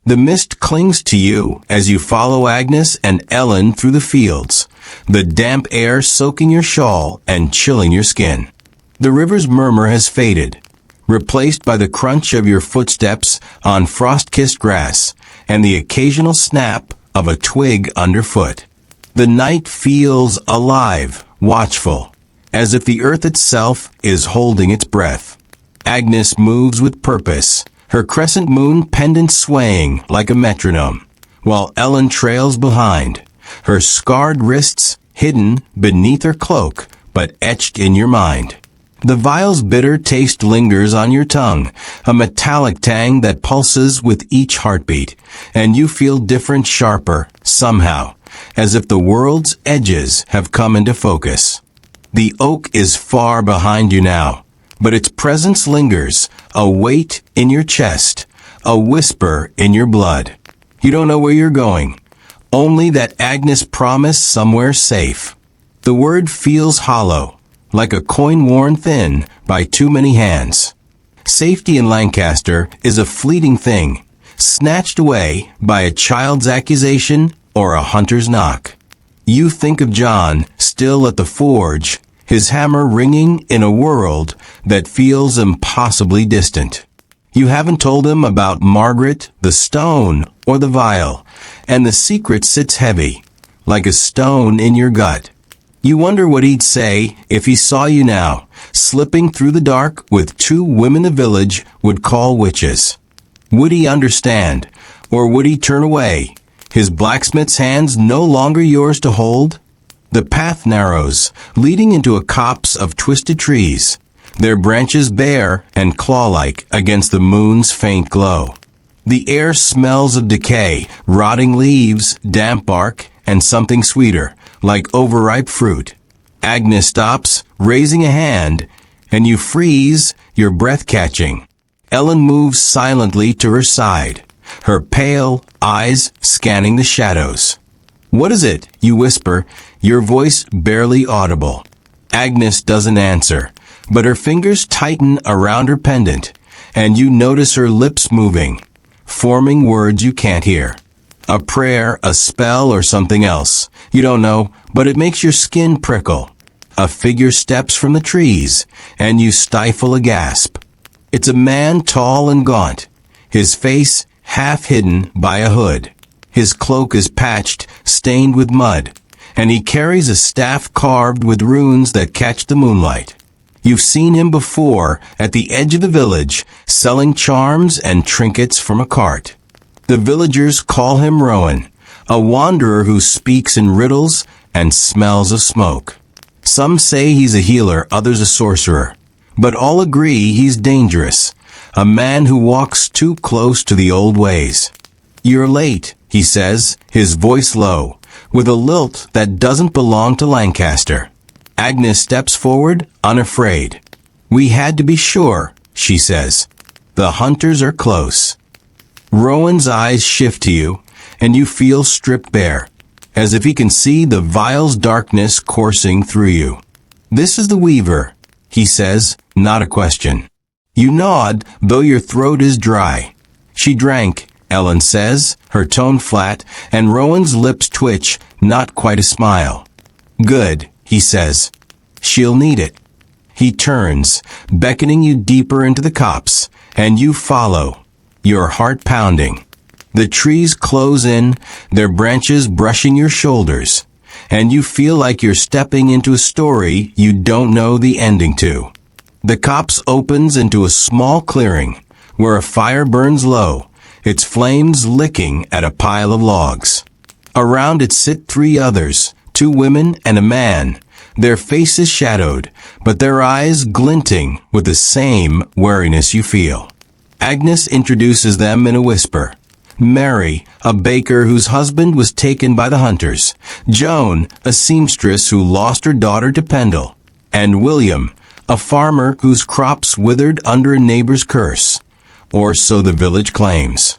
The mist clings to you as you follow Agnes and Ellen through the fields, the damp air soaking your shawl and chilling your skin. The river's murmur has faded, replaced by the crunch of your footsteps on frost-kissed grass and the occasional snap of a twig underfoot. The night feels alive, watchful, as if the earth itself is holding its breath. Agnes moves with purpose, her crescent moon pendant swaying like a metronome, while Ellen trails behind, her scarred wrists hidden beneath her cloak, but etched in your mind. The vial's bitter taste lingers on your tongue, a metallic tang that pulses with each heartbeat, and you feel different, sharper, somehow, as if the world's edges have come into focus. The oak is far behind you now, but its presence lingers, a weight in your chest, a whisper in your blood. You don't know where you're going, only that Agnes promised somewhere safe. The word feels hollow, like a coin worn thin by too many hands. Safety in Lancaster is a fleeting thing, snatched away by a child's accusation or a hunter's knock. You think of John, still at the forge, his hammer ringing in a world that feels impossibly distant. You haven't told him about Margaret, the stone, or the vial, and the secret sits heavy, like a stone in your gut. You wonder what he'd say if he saw you now, slipping through the dark with two women the village would call witches. Would he understand, or would he turn away, his blacksmith's hands no longer yours to hold? The path narrows, leading into a copse of twisted trees, their branches bare and claw-like against the moon's faint glow. The air smells of decay, rotting leaves, damp bark, and something sweeter, like overripe fruit. Agnes stops, raising a hand, and you freeze, your breath catching. Ellen moves silently to her side, her pale eyes scanning the shadows. "What is it?" you whisper, your voice barely audible. Agnes doesn't answer, but her fingers tighten around her pendant, and you notice her lips moving, forming words you can't hear. A prayer, a spell, or something else. You don't know, but it makes your skin prickle. A figure steps from the trees, and you stifle a gasp. It's a man tall and gaunt, his face half hidden by a hood. His cloak is patched, stained with mud, and he carries a staff carved with runes that catch the moonlight. You've seen him before at the edge of the village, selling charms and trinkets from a cart. The villagers call him Rowan, a wanderer who speaks in riddles and smells of smoke. Some say he's a healer, others a sorcerer, but all agree he's dangerous, a man who walks too close to the old ways. "You're late," he says, his voice low, with a lilt that doesn't belong to Lancaster. Agnes steps forward, unafraid. "We had to be sure," she says. "The hunters are close." Rowan's eyes shift to you, and you feel stripped bare, as if he can see the vial's darkness coursing through you. "This is the weaver," he says, not a question. You nod, though your throat is dry. "She drank," Ellen says, her tone flat, and Rowan's lips twitch, not quite a smile. "Good," he says. "She'll need it." He turns, beckoning you deeper into the copse, and you follow, your heart pounding. The trees close in, their branches brushing your shoulders, and you feel like you're stepping into a story you don't know the ending to. The copse opens into a small clearing, where a fire burns low, its flames licking at a pile of logs. Around it sit three others, two women and a man, their faces shadowed, but their eyes glinting with the same wariness you feel. Agnes introduces them in a whisper. Mary, a baker whose husband was taken by the hunters. Joan, a seamstress who lost her daughter to Pendle. And William, a farmer whose crops withered under a neighbor's curse. Or so the village claims.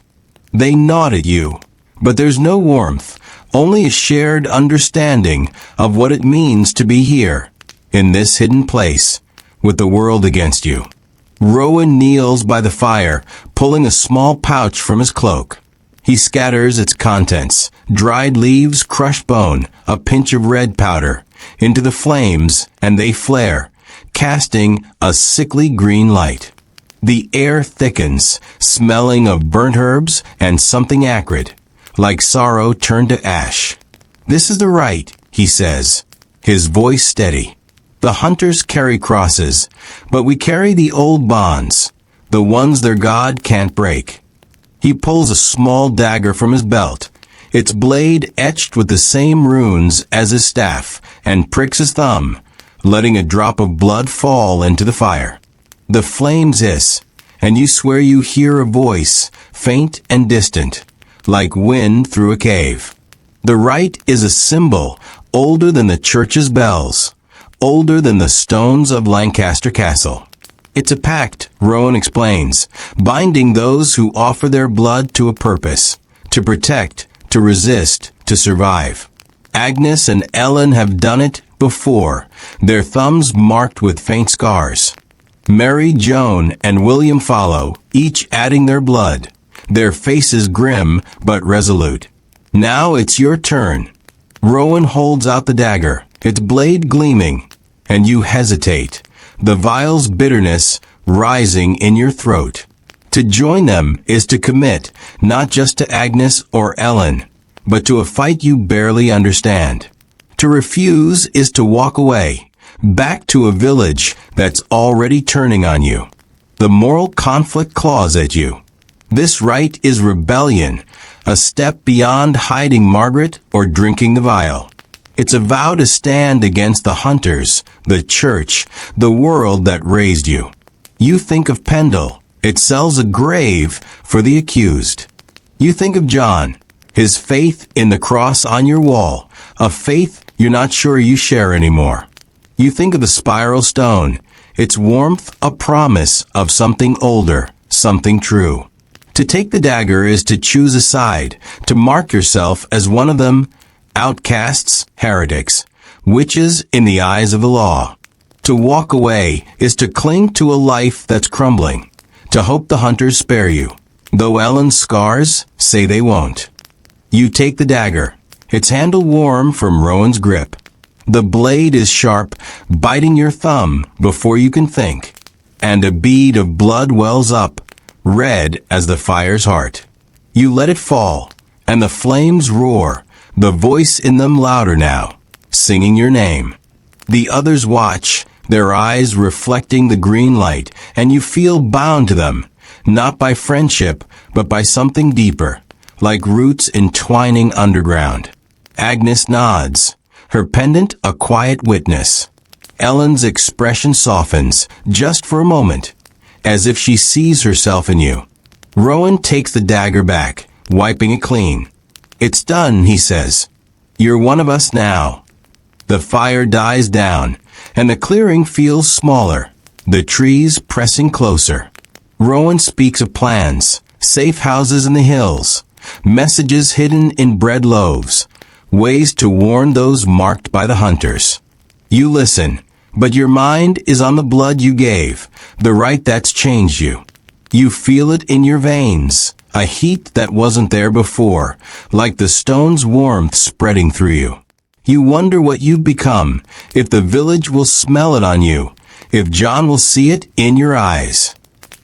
They nod at you, but there's no warmth, only a shared understanding of what it means to be here, in this hidden place, with the world against you. Rowan kneels by the fire, pulling a small pouch from his cloak. He scatters its contents, dried leaves, crushed bone, a pinch of red powder, into the flames, and they flare, casting a sickly green light. The air thickens, smelling of burnt herbs and something acrid, like sorrow turned to ash. "This is the rite," he says, his voice steady. "The hunters carry crosses, but we carry the old bonds, the ones their God can't break. He pulls a small dagger from his belt, its blade etched with the same runes as his staff, and pricks his thumb, letting a drop of blood fall into the fire. The flames hiss, and you swear you hear a voice, faint and distant, like wind through a cave. The rite is a symbol older than the church's bells, older than the stones of Lancaster Castle. It's a pact, Rowan explains, binding those who offer their blood to a purpose, to protect, to resist, to survive. Agnes and Ellen have done it before, their thumbs marked with faint scars. Mary, Joan, and William follow, each adding their blood, their faces grim but resolute. Now it's your turn. Rowan holds out the dagger, its blade gleaming, and you hesitate, the vial's bitterness rising in your throat. To join them is to commit, not just to Agnes or Ellen, but to a fight you barely understand. To refuse is to walk away, back to a village that's already turning on you. The moral conflict claws at you. This rite is rebellion, a step beyond hiding Margaret or drinking the vial. It's a vow to stand against the hunters, the church, the world that raised you. You think of Pendle. It sells a grave for the accused. You think of John, his faith in the cross on your wall, a faith you're not sure you share anymore. You think of the spiral stone, its warmth a promise of something older, something true. To take the dagger is to choose a side, to mark yourself as one of them, outcasts, heretics, witches in the eyes of the law. To walk away is to cling to a life that's crumbling, to hope the hunters spare you, though Ellen's scars say they won't. You take the dagger, its handle warm from Rowan's grip. The blade is sharp, biting your thumb before you can think, and a bead of blood wells up, red as the fire's heart. You let it fall, and the flames roar, the voice in them louder now, singing your name. The others watch, their eyes reflecting the green light, and you feel bound to them, not by friendship, but by something deeper, like roots entwining underground. Agnes nods, her pendant a quiet witness. Ellen's expression softens, just for a moment, as if she sees herself in you. Rowan takes the dagger back, wiping it clean. It's done, he says. You're one of us now. The fire dies down, and the clearing feels smaller, the trees pressing closer. Rowan speaks of plans, safe houses in the hills, messages hidden in bread loaves, ways to warn those marked by the hunters. You listen, but your mind is on the blood you gave, the rite that's changed you. You feel it in your veins, a heat that wasn't there before, like the stone's warmth spreading through you. You wonder what you've become, if the village will smell it on you, if John will see it in your eyes.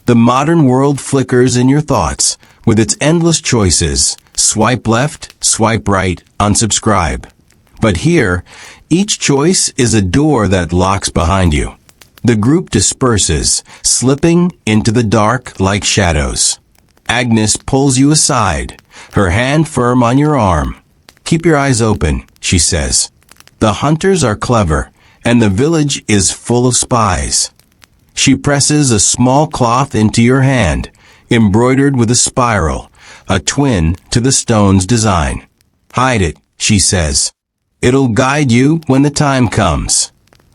The modern world flickers in your thoughts, with its endless choices, swipe left, swipe right, unsubscribe. But here, each choice is a door that locks behind you. The group disperses, slipping into the dark like shadows. Agnes pulls you aside, her hand firm on your arm. Keep your eyes open, she says. The hunters are clever, and the village is full of spies. She presses a small cloth into your hand, embroidered with a spiral, a twin to the stone's design. Hide it, she says. It'll guide you when the time comes.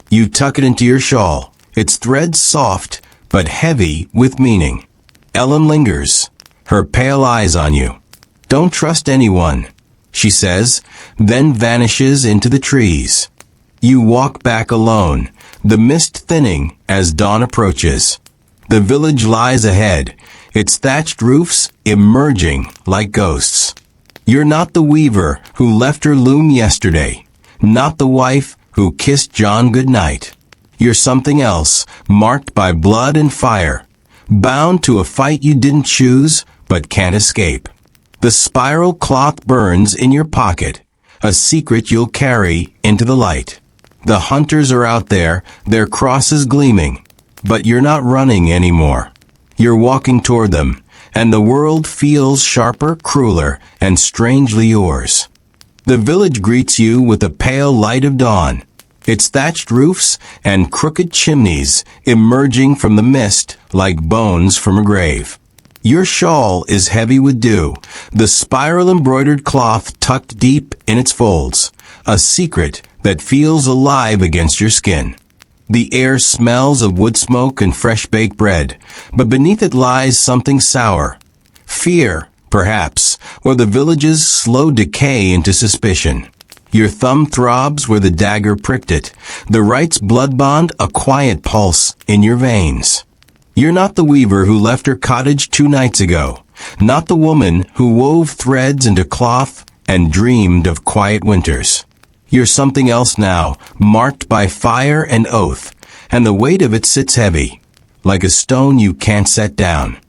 You tuck it into your shawl, its threads soft, but heavy with meaning. Ellen lingers, her pale eyes on you. Don't trust anyone, she says, then vanishes into the trees. You walk back alone, the mist thinning as dawn approaches. The village lies ahead, its thatched roofs emerging like ghosts. You're not the weaver who left her loom yesterday, not the wife who kissed John goodnight. You're something else, marked by blood and fire, bound to a fight you didn't choose but can't escape. The spiral cloth burns in your pocket, a secret you'll carry into the light. The hunters are out there, their crosses gleaming, but you're not running anymore. You're walking toward them, and the world feels sharper, crueler, and strangely yours. The village greets you with the pale light of dawn, its thatched roofs and crooked chimneys emerging from the mist like bones from a grave. Your shawl is heavy with dew, the spiral-embroidered cloth tucked deep in its folds, a secret that feels alive against your skin. The air smells of wood smoke and fresh-baked bread, but beneath it lies something sour. Fear, perhaps, or the village's slow decay into suspicion. Your thumb throbs where the dagger pricked it, the right's blood bond a quiet pulse in your veins. You're not the weaver who left her cottage 2 nights ago, not the woman who wove threads into cloth and dreamed of quiet winters. You're something else now, marked by fire and oath, and the weight of it sits heavy, like a stone you can't set down.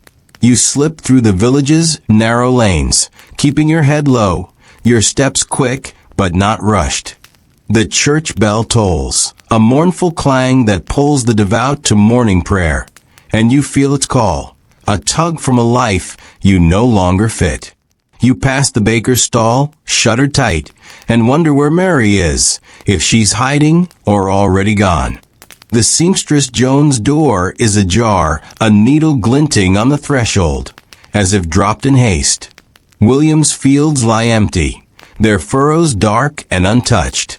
You slip through the village's narrow lanes, keeping your head low, your steps quick but not rushed. The church bell tolls, a mournful clang that pulls the devout to morning prayer, and you feel its call, a tug from a life you no longer fit. You pass the baker's stall, shuttered tight, and wonder where Mary is, if she's hiding or already gone. The seamstress Joan's door is ajar, a needle glinting on the threshold, as if dropped in haste. William's fields lie empty, their furrows dark and untouched.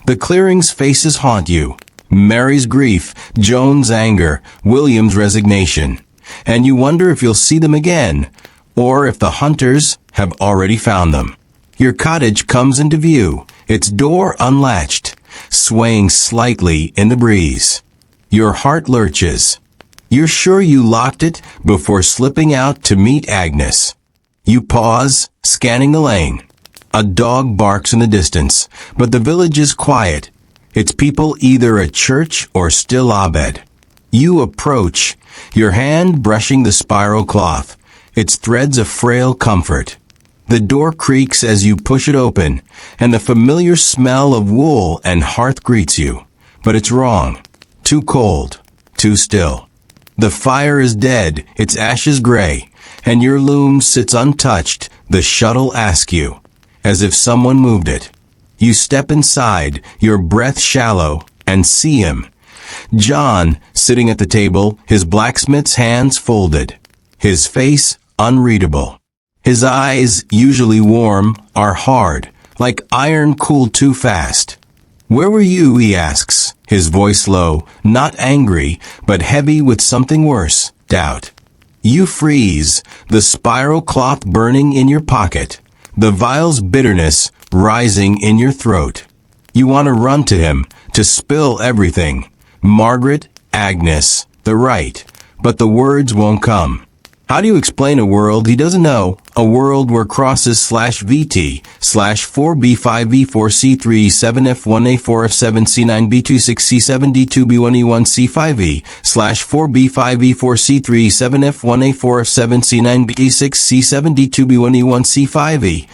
The clearing's faces haunt you, Mary's grief, Joan's anger, William's resignation, and you wonder if you'll see them again, or if the hunters have already found them. Your cottage comes into view, its door unlatched, swaying slightly in the breeze. Your heart lurches. You're sure you locked it before slipping out to meet Agnes. You pause, scanning the lane. A dog barks in the distance, but the village is quiet, its people either at church or still abed. You approach, your hand brushing the spiral cloth, its threads of frail comfort. The door creaks as you push it open, and the familiar smell of wool and hearth greets you. But it's wrong. Too cold. Too still. The fire is dead, its ashes gray, and your loom sits untouched, the shuttle askew, as if someone moved it. You step inside, your breath shallow, and see him. John, sitting at the table, his blacksmith's hands folded, his face unreadable. His eyes, usually warm, are hard, like iron cooled too fast. "Where were you?" he asks, his voice low, not angry, but heavy with something worse, doubt. You freeze, the spiral cloth burning in your pocket, the vial's bitterness rising in your throat. You want to run to him, to spill everything. Margaret, Agnes, the right, but the words won't come. How do you explain a world he doesn't know? A world where crosses /V4B5V4C3 7F1A4F7C9B26C7D2B1E1C5E/4B5V4C3 7F1A4F7C9B6C7D2B1E1C5E.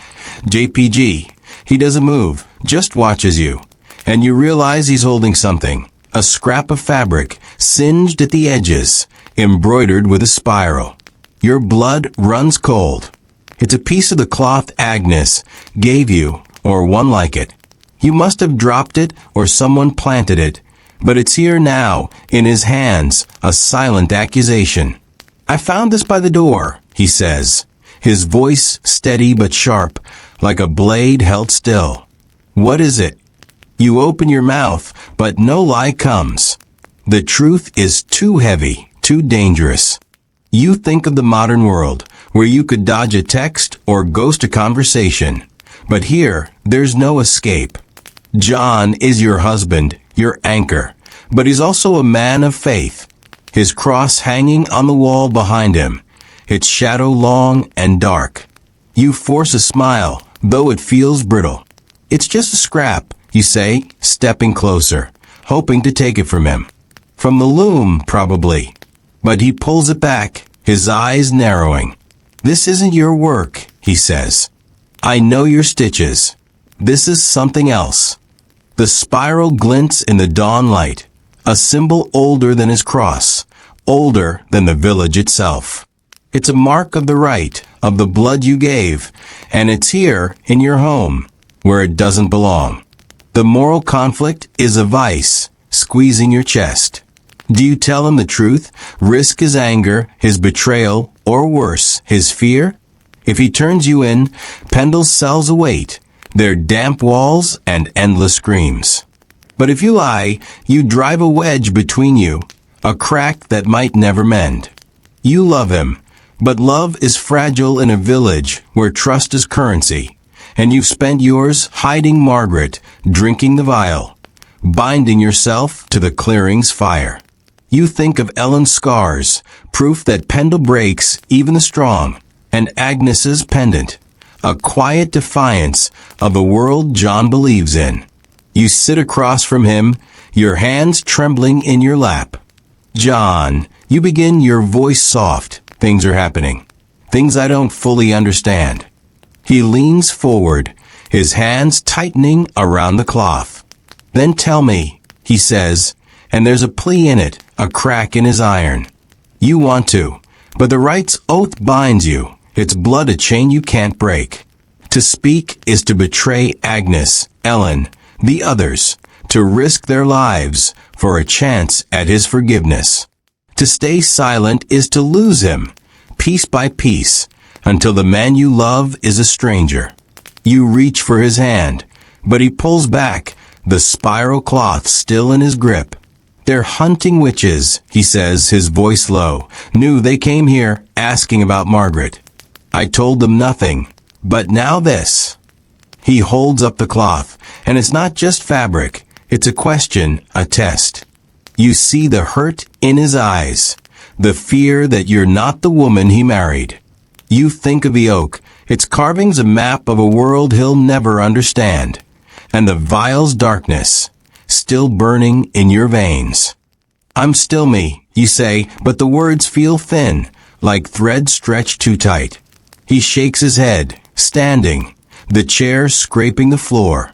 JPG. He doesn't move, just watches you. And you realize he's holding something. A scrap of fabric, singed at the edges, embroidered with a spiral. Your blood runs cold. It's a piece of the cloth Agnes gave you, or one like it. You must have dropped it, or someone planted it. But it's here now, in his hands, a silent accusation. "I found this by the door," he says, his voice steady but sharp, like a blade held still. "What is it?" You open your mouth, but no lie comes. The truth is too heavy, too dangerous. You think of the modern world, where you could dodge a text or ghost a conversation. But here, there's no escape. John is your husband, your anchor, but he's also a man of faith. His cross hanging on the wall behind him, its shadow long and dark. You force a smile, though it feels brittle. "It's just a scrap," you say, stepping closer, hoping to take it from him. From the loom, probably. But he pulls it back, his eyes narrowing. "This isn't your work," he says. "I know your stitches. This is something else." The spiral glints in the dawn light, a symbol older than his cross, older than the village itself. It's a mark of the right, of the blood you gave, and it's here in your home, where it doesn't belong. The moral conflict is a vice, squeezing your chest. Do you tell him the truth, risk his anger, his betrayal, or worse, his fear? If he turns you in, Pendle's cells await, their damp walls and endless screams. But if you lie, you drive a wedge between you, a crack that might never mend. You love him, but love is fragile in a village where trust is currency, and you've spent yours hiding Margaret, drinking the vial, binding yourself to the clearing's fire. You think of Ellen's scars, proof that Pendle breaks even the strong, and Agnes's pendant, a quiet defiance of the world John believes in. You sit across from him, your hands trembling in your lap. John, you begin, your voice soft. Things are happening. Things I don't fully understand. He leans forward, his hands tightening around the cloth. Then tell me, he says, and there's a plea in it, a crack in his iron. You want to, but the right's oath binds you. It's blood, a chain you can't break. To speak is to betray Agnes, Ellen, the others, to risk their lives for a chance at his forgiveness. To stay silent is to lose him, piece by piece, until the man you love is a stranger. You reach for his hand, but he pulls back, the spiral cloth still in his grip. They're hunting witches, he says, his voice low. Knew they came here asking about Margaret. I told them nothing, but now this. He holds up the cloth, and it's not just fabric. It's a question, a test. You see the hurt in his eyes, the fear that you're not the woman he married. You think of the oak, its carvings a map of a world he'll never understand, and the vial's darkness, still burning in your veins. I'm still me, you say, but the words feel thin, like thread stretched too tight. He shakes his head, standing, the chair scraping the floor.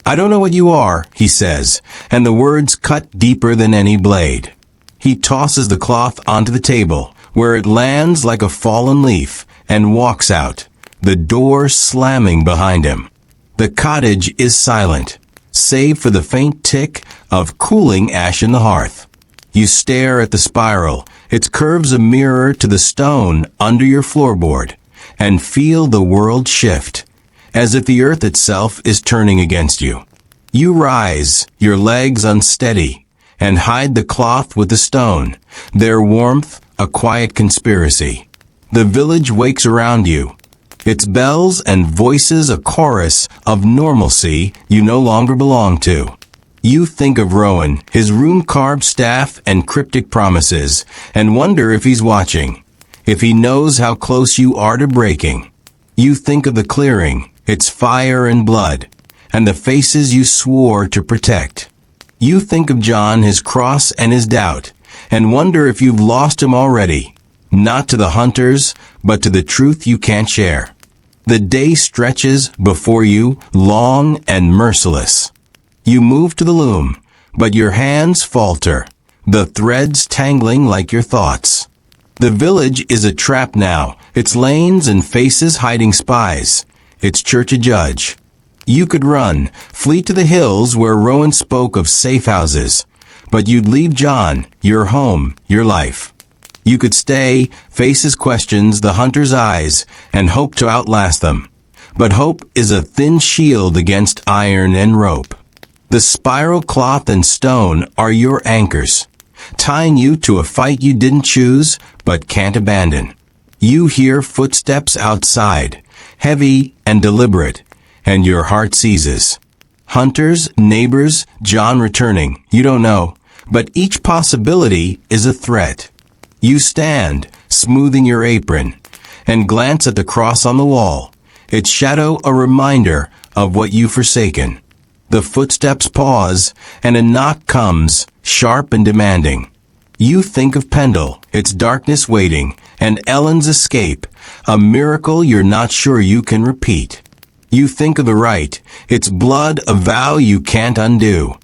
I don't know what you are, he says, and the words cut deeper than any blade. He tosses the cloth onto the table, where it lands like a fallen leaf, and walks out, the door slamming behind him. The cottage is silent, save for the faint tick of cooling ash in the hearth. You stare at the spiral, its curves a mirror to the stone under your floorboard, and feel the world shift, as if the earth itself is turning against you. You rise, your legs unsteady, and hide the cloth with the stone, their warmth a quiet conspiracy. The village wakes around you, its bells and voices a chorus of normalcy you no longer belong to. You think of Rowan, his room-carved staff and cryptic promises, and wonder if he's watching, if he knows how close you are to breaking. You think of the clearing, its fire and blood, and the faces you swore to protect. You think of John, his cross and his doubt, and wonder if you've lost him already, not to the hunters, but to the truth you can't share. The day stretches before you, long and merciless. You move to the loom, but your hands falter, the threads tangling like your thoughts. The village is a trap now, its lanes and faces hiding spies, its church a judge. You could run, flee to the hills where Rowan spoke of safe houses, but you'd leave John, your home, your life. You could stay, face his questions, the hunter's eyes, and hope to outlast them. But hope is a thin shield against iron and rope. The spiral cloth and stone are your anchors, tying you to a fight you didn't choose but can't abandon. You hear footsteps outside, heavy and deliberate, and your heart seizes. Hunters, neighbors, John returning, you don't know, but each possibility is a threat. You stand, smoothing your apron, and glance at the cross on the wall, its shadow a reminder of what you've forsaken. The footsteps pause, and a knock comes, sharp and demanding. You think of Pendle, its darkness waiting, and Ellen's escape, a miracle you're not sure you can repeat. You think of the right, its blood a vow you can't undo.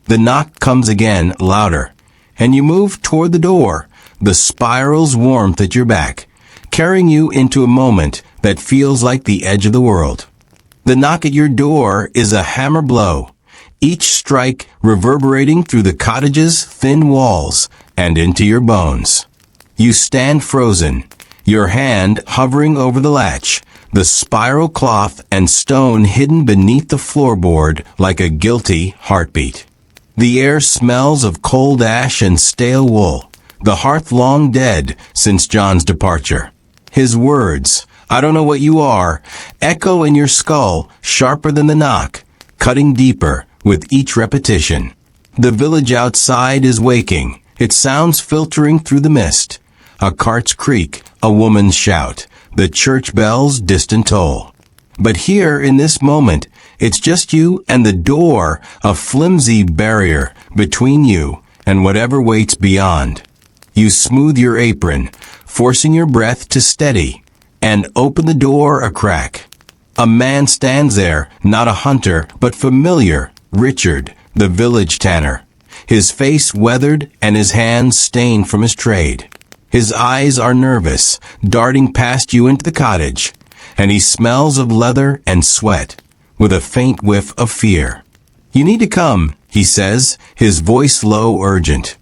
The knock comes again, louder, and you move toward the door, the spiral's warmth at your back, carrying you into a moment that feels like the edge of the world. The knock at your door is a hammer blow, each strike reverberating through the cottage's thin walls and into your bones. You stand frozen, your hand hovering over the latch, the spiral cloth and stone hidden beneath the floorboard like a guilty heartbeat. The air smells of cold ash and stale wool, the hearth long dead since John's departure. His words, "I don't know what you are," echo in your skull, sharper than the knock, cutting deeper with each repetition. The village outside is waking, its sounds filtering through the mist. A cart's creak, a woman's shout, the church bell's distant toll. But here, in this moment, it's just you and the door, a flimsy barrier between you and whatever waits beyond. You smooth your apron, forcing your breath to steady, and open the door a crack. A man stands there, not a hunter, but familiar, Richard, the village tanner. His face weathered and his hands stained from his trade. His eyes are nervous, darting past you into the cottage, and he smells of leather and sweat, with a faint whiff of fear. "You need to come," he says, his voice low, urgent.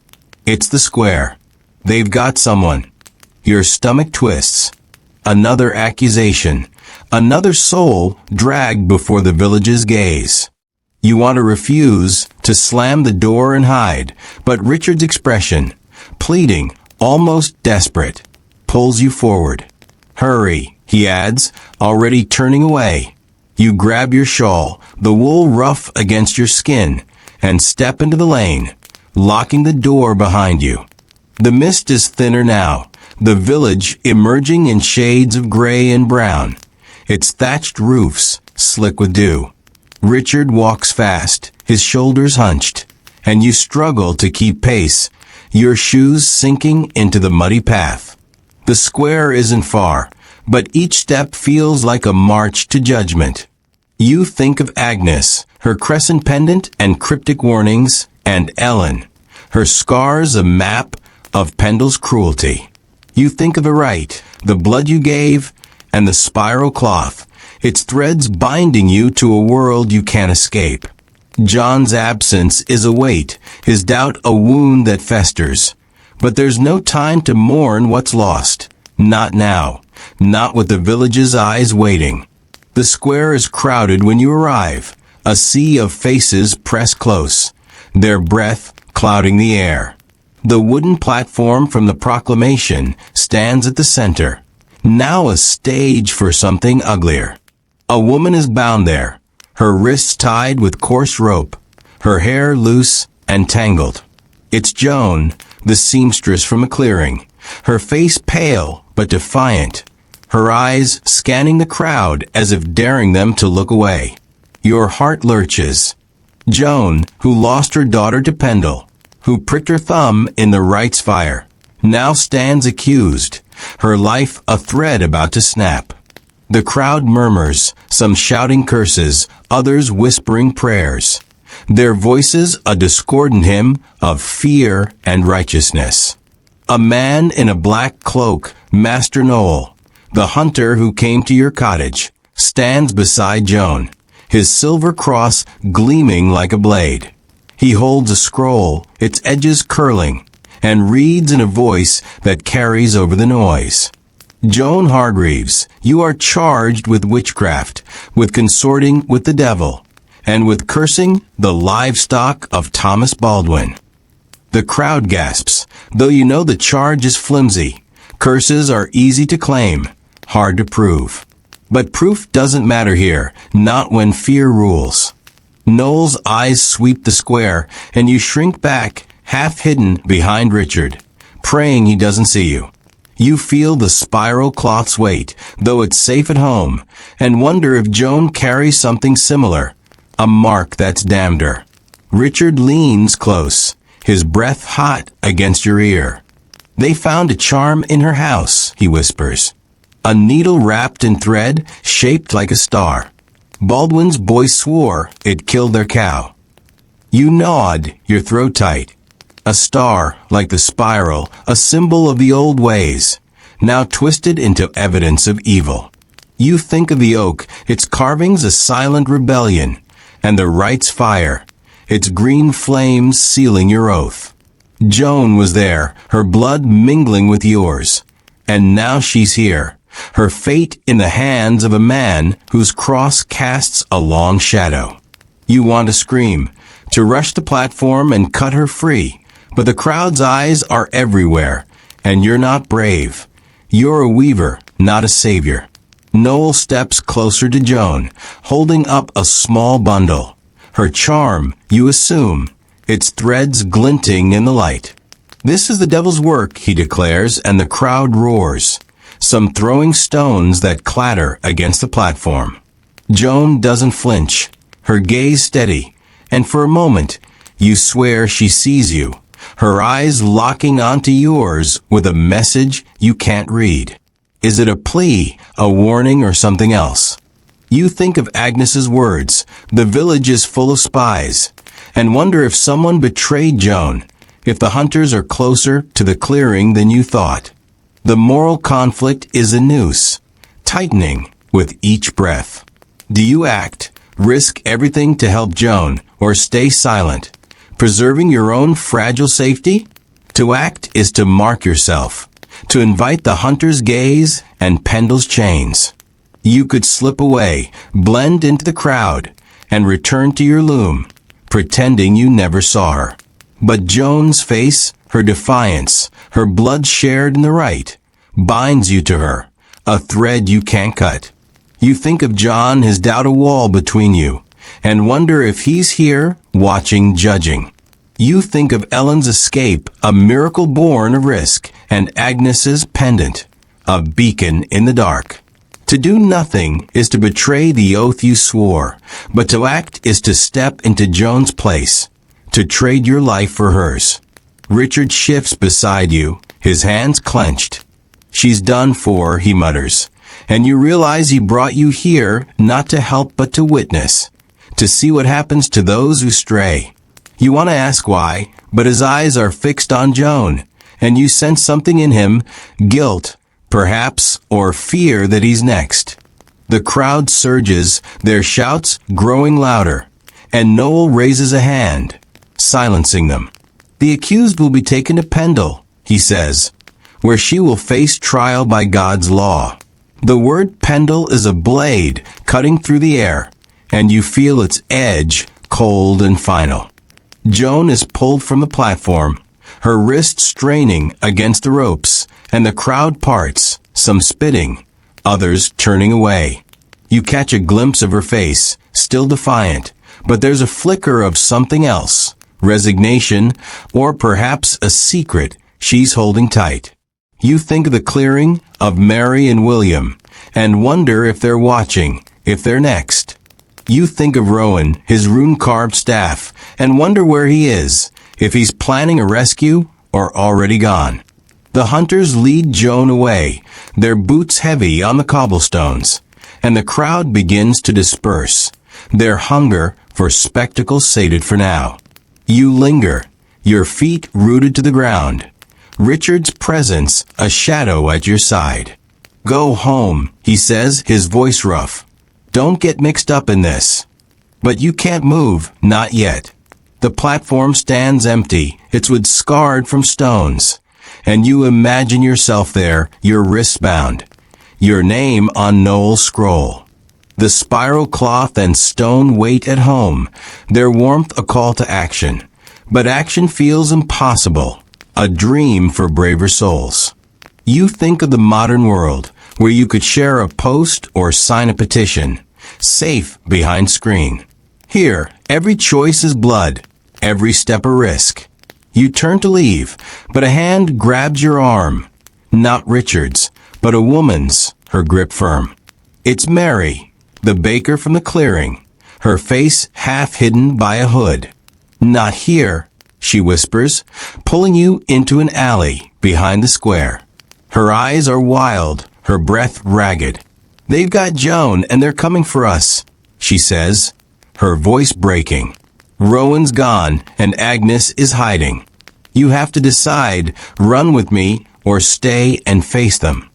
"It's the square. They've got someone." Your stomach twists. Another accusation, another soul dragged before the village's gaze. You want to refuse, to slam the door and hide, but Richard's expression, pleading, almost desperate, pulls you forward. "Hurry," he adds, already turning away. You grab your shawl, the wool rough against your skin, and step into the lane, locking the door behind you. The mist is thinner now, the village emerging in shades of gray and brown, its thatched roofs slick with dew. Richard walks fast, his shoulders hunched, and you struggle to keep pace, your shoes sinking into the muddy path. The square isn't far, but each step feels like a march to judgment. You think of Agnes, her crescent pendant and cryptic warnings, and Ellen, her scars a map of Pendle's cruelty. You think of the rite, the blood you gave, and the spiral cloth, its threads binding you to a world you can't escape. John's absence is a weight, his doubt a wound that festers. But there's no time to mourn what's lost. Not now. Not with the village's eyes waiting. The square is crowded when you arrive. A sea of faces press close, their breath clouding the air. The wooden platform from the proclamation stands at the center. Now a stage for something uglier. A woman is bound there, her wrists tied with coarse rope, her hair loose and tangled. It's Joan, the seamstress from a clearing, her face pale but defiant, her eyes scanning the crowd as if daring them to look away. Your heart lurches. Joan, who lost her daughter to Pendle, who pricked her thumb in the rite's fire, now stands accused, her life a thread about to snap. The crowd murmurs, some shouting curses, others whispering prayers, their voices a discordant hymn of fear and righteousness. A man in a black cloak, Master Noel, the hunter who came to your cottage, stands beside Joan, his silver cross gleaming like a blade. He holds a scroll, its edges curling, and reads in a voice that carries over the noise. Joan Hargreaves, you are charged with witchcraft, with consorting with the devil, and with cursing the livestock of Thomas Baldwin. The crowd gasps, though you know the charge is flimsy. Curses are easy to claim, hard to prove. But proof doesn't matter here, not when fear rules. Noel's eyes sweep the square, and you shrink back, half hidden behind Richard, praying he doesn't see you. You feel the spiral cloth's weight, though it's safe at home, and wonder if Joan carries something similar, a mark that's damned her. Richard leans close, his breath hot against your ear. They found a charm in her house, he whispers. A needle wrapped in thread, shaped like a star. Baldwin's boy swore it killed their cow. You nod, your throat tight. A star, like the spiral, a symbol of the old ways, now twisted into evidence of evil. You think of the oak, its carvings a silent rebellion, and the right's fire, its green flames sealing your oath. Joan was there, her blood mingling with yours. And now she's here, her fate in the hands of a man whose cross casts a long shadow. You want to scream, to rush the platform and cut her free, but the crowd's eyes are everywhere, and you're not brave. You're a weaver, not a savior. Noel steps closer to Joan, holding up a small bundle. Her charm, you assume, its threads glinting in the light. This is the devil's work, he declares, and the crowd roars, some throwing stones that clatter against the platform. Joan doesn't flinch, her gaze steady, and for a moment, you swear she sees you, her eyes locking onto yours with a message you can't read. Is it a plea, a warning, or something else? You think of Agnes's words, the village is full of spies, and wonder if someone betrayed Joan, if the hunters are closer to the clearing than you thought. The moral conflict is a noose, tightening with each breath. Do you act, risk everything to help Joan, or stay silent, preserving your own fragile safety? To act is to mark yourself, to invite the hunter's gaze and Pendle's chains. You could slip away, blend into the crowd, and return to your loom, pretending you never saw her. But Joan's face, her defiance, her blood shared in the right, binds you to her, a thread you can't cut. You think of John, his doubt a wall between you, and wonder if he's here, watching, judging. You think of Ellen's escape, a miracle born of risk, and Agnes's pendant, a beacon in the dark. To do nothing is to betray the oath you swore, but to act is to step into Joan's place, to trade your life for hers. Richard shifts beside you, his hands clenched. She's done for, he mutters, and you realize he brought you here not to help but to witness, to see what happens to those who stray. You want to ask why, but his eyes are fixed on Joan, and you sense something in him, guilt, perhaps, or fear that he's next. The crowd surges, their shouts growing louder, and Noel raises a hand, silencing them. The accused will be taken to Pendle, he says, where she will face trial by God's law. The word Pendle is a blade cutting through the air, and you feel its edge, cold and final. Joan is pulled from the platform, her wrist straining against the ropes, and the crowd parts, some spitting, others turning away. You catch a glimpse of her face, still defiant, but there's a flicker of something else, resignation, or perhaps a secret she's holding tight. You think of the clearing, of Mary and William, and wonder if they're watching, if they're next. You think of Rowan, his rune-carved staff, and wonder where he is, if he's planning a rescue or already gone. The hunters lead Joan away, their boots heavy on the cobblestones, and the crowd begins to disperse, their hunger for spectacle sated for now. You linger, your feet rooted to the ground, Richard's presence a shadow at your side. Go home, he says, his voice rough. Don't get mixed up in this. But you can't move, not yet. The platform stands empty, its wood scarred from stones, and you imagine yourself there, your wrists bound, your name on Noel's scroll. The spiral cloth and stone wait at home, their warmth a call to action. But action feels impossible, a dream for braver souls. You think of the modern world, where you could share a post or sign a petition, safe behind screen. Here, every choice is blood, every step a risk. You turn to leave, but a hand grabs your arm. Not Richard's, but a woman's, her grip firm. It's Mary, the baker from the clearing, her face half hidden by a hood. Not here, she whispers, pulling you into an alley behind the square. Her eyes are wild, her breath ragged. They've got Joan, and they're coming for us, she says, her voice breaking. Rowan's gone, and Agnes is hiding. You have to decide, run with me or stay and face them.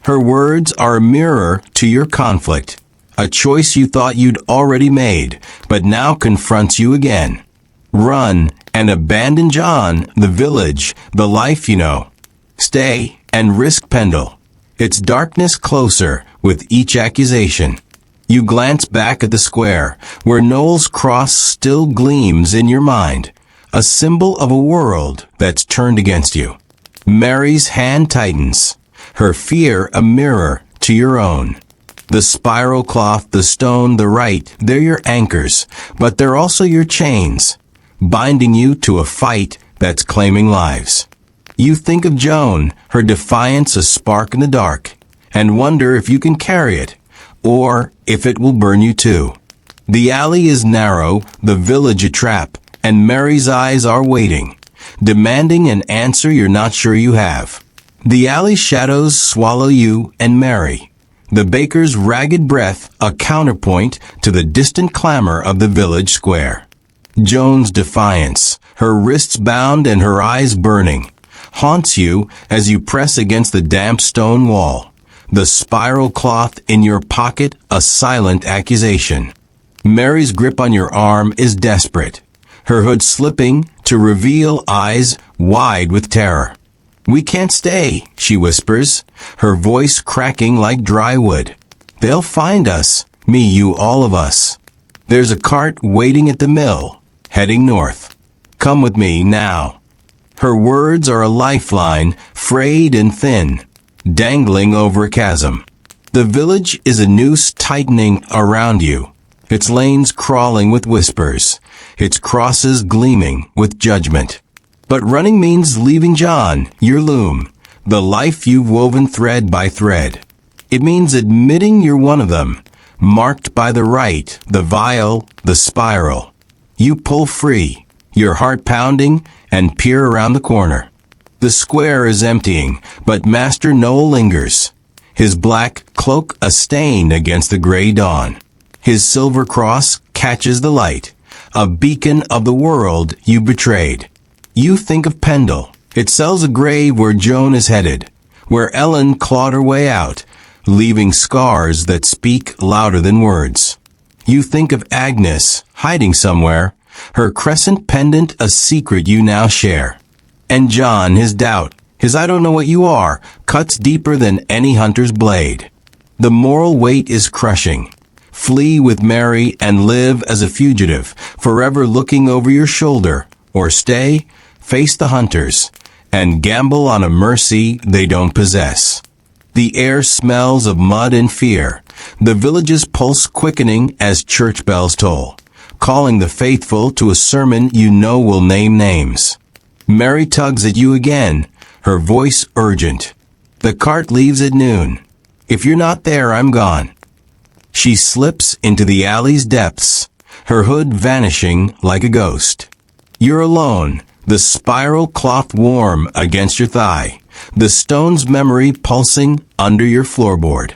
Her words are a mirror to your conflict, a choice you thought you'd already made, but now confronts you again. Run and abandon John, the village, the life you know. Stay and risk Pendle. Its darkness closer with each accusation. You glance back at the square, where Noel's cross still gleams in your mind, a symbol of a world that's turned against you. Mary's hand tightens, her fear a mirror to your own. The spiral cloth, the stone, the right, they're your anchors, but they're also your chains, binding you to a fight that's claiming lives. You think of Joan, her defiance a spark in the dark, and wonder if you can carry it, or if it will burn you too. The alley is narrow, the village a trap, and Mary's eyes are waiting, demanding an answer you're not sure you have. The alley shadows swallow you and Mary. The baker's ragged breath a counterpoint to the distant clamor of the village square. Joan's defiance, her wrists bound and her eyes burning, haunts you as you press against the damp stone wall. The spiral cloth in your pocket a silent accusation. Mary's grip on your arm is desperate, her hood slipping to reveal eyes wide with terror. "We can't stay," she whispers, her voice cracking like dry wood. "They'll find us, me, you, all of us. There's a cart waiting at the mill, heading north. Come with me now." Her words are a lifeline, frayed and thin, dangling over a chasm. The village is a noose tightening around you, its lanes crawling with whispers, its crosses gleaming with judgment. But running means leaving John, your loom, the life you've woven thread by thread. It means admitting you're one of them, marked by the right, the vial, the spiral. You pull free, your heart pounding, and peer around the corner. The square is emptying, but Master Noel lingers, his black cloak a stain against the gray dawn. His silver cross catches the light, a beacon of the world you betrayed. You think of Pendle. It sells a grave where Joan is headed, where Ellen clawed her way out, leaving scars that speak louder than words. You think of Agnes, hiding somewhere, her crescent pendant a secret you now share. And John, his doubt, his "I don't know what you are," cuts deeper than any hunter's blade. The moral weight is crushing. Flee with Mary and live as a fugitive, forever looking over your shoulder, or stay, face the hunters, and gamble on a mercy they don't possess. The air smells of mud and fear, the village's pulse quickening as church bells toll, calling the faithful to a sermon you know will name names. Mary tugs at you again, her voice urgent. The cart leaves at noon. If you're not there, I'm gone. She slips into the alley's depths, her hood vanishing like a ghost. You're alone, the spiral cloth warm against your thigh, the stone's memory pulsing under your floorboard.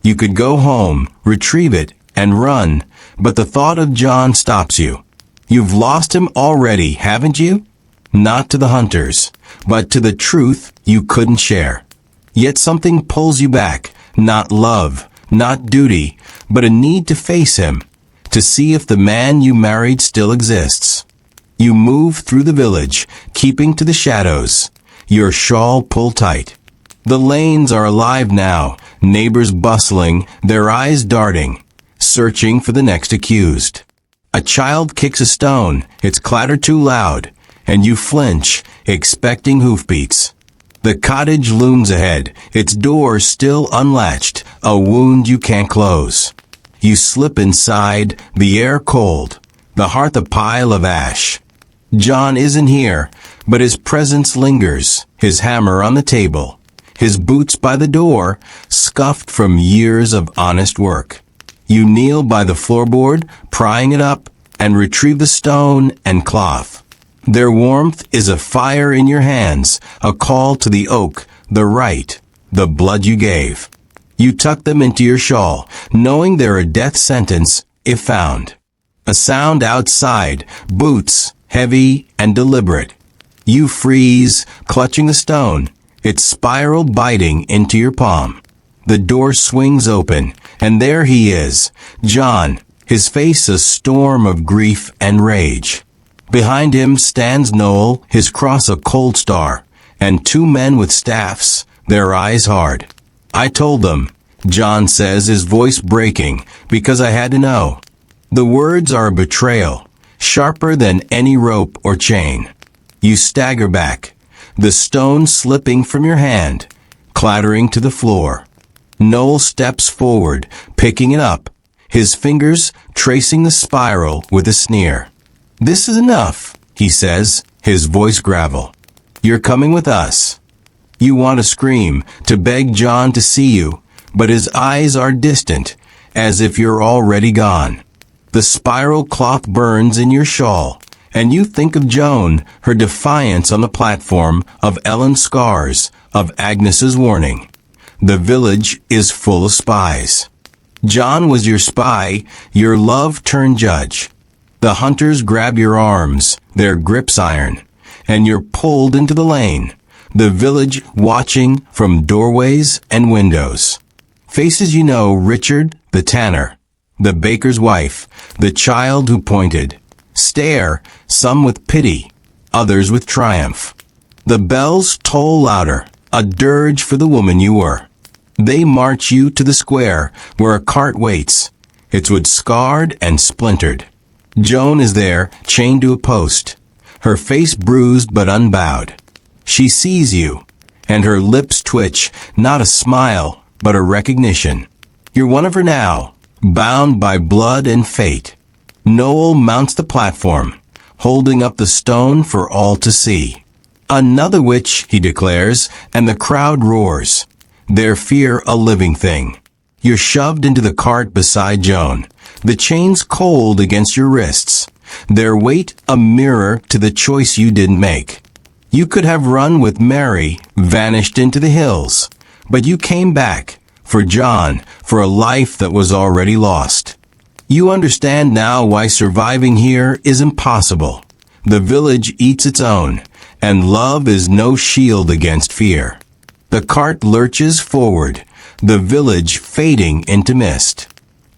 You could go home, retrieve it, and run, but the thought of John stops you. You've lost him already, haven't you? Not to the hunters, but to the truth you couldn't share. Yet something pulls you back, not love, not duty, but a need to face him, to see if the man you married still exists. You move through the village, keeping to the shadows, your shawl pulled tight. The lanes are alive now, neighbors bustling, their eyes darting, searching for the next accused. A child kicks a stone, its clatter too loud, and you flinch, expecting hoofbeats. The cottage looms ahead, its door still unlatched, a wound you can't close. You slip inside, the air cold, the hearth a pile of ash. John isn't here, but his presence lingers, his hammer on the table, his boots by the door, scuffed from years of honest work. You kneel by the floorboard, prying it up, and retrieve the stone and cloth. Their warmth is a fire in your hands, a call to the oak, the right, the blood you gave. You tuck them into your shawl, knowing they're a death sentence if found. A sound outside, boots, heavy and deliberate. You freeze, clutching the stone, its spiral biting into your palm. The door swings open, and there he is, John, his face a storm of grief and rage. Behind him stands Noel, his cross a cold star, and two men with staffs, their eyes hard. I told them, John says, his voice breaking, because I had to know. The words are a betrayal, sharper than any rope or chain. You stagger back, the stone slipping from your hand, clattering to the floor. Noel steps forward, picking it up, his fingers tracing the spiral with a sneer. This is enough, he says, his voice gravel. You're coming with us. You want to scream, to beg John to see you, but his eyes are distant, as if you're already gone. The spiral cloth burns in your shawl, and you think of Joan, her defiance on the platform, of Ellen's scars, of Agnes's warning. The village is full of spies. John was your spy, your love-turned judge. The hunters grab your arms, their grips iron, and you're pulled into the lane, the village watching from doorways and windows. Faces you know, Richard, the tanner, the baker's wife, the child who pointed. Stare, some with pity, others with triumph. The bells toll louder, a dirge for the woman you were. They march you to the square, where a cart waits, its wood scarred and splintered. Joan is there, chained to a post, her face bruised but unbowed. She sees you, and her lips twitch, not a smile, but a recognition. You're one of her now, bound by blood and fate. Noel mounts the platform, holding up the stone for all to see. Another witch, he declares, and the crowd roars, their fear a living thing. You're shoved into the cart beside Joan, the chains cold against your wrists, their weight a mirror to the choice you didn't make. You could have run with Mary, vanished into the hills, but you came back, for John, for a life that was already lost. You understand now why surviving here is impossible. The village eats its own, and love is no shield against fear. The cart lurches forward, the village fading into mist.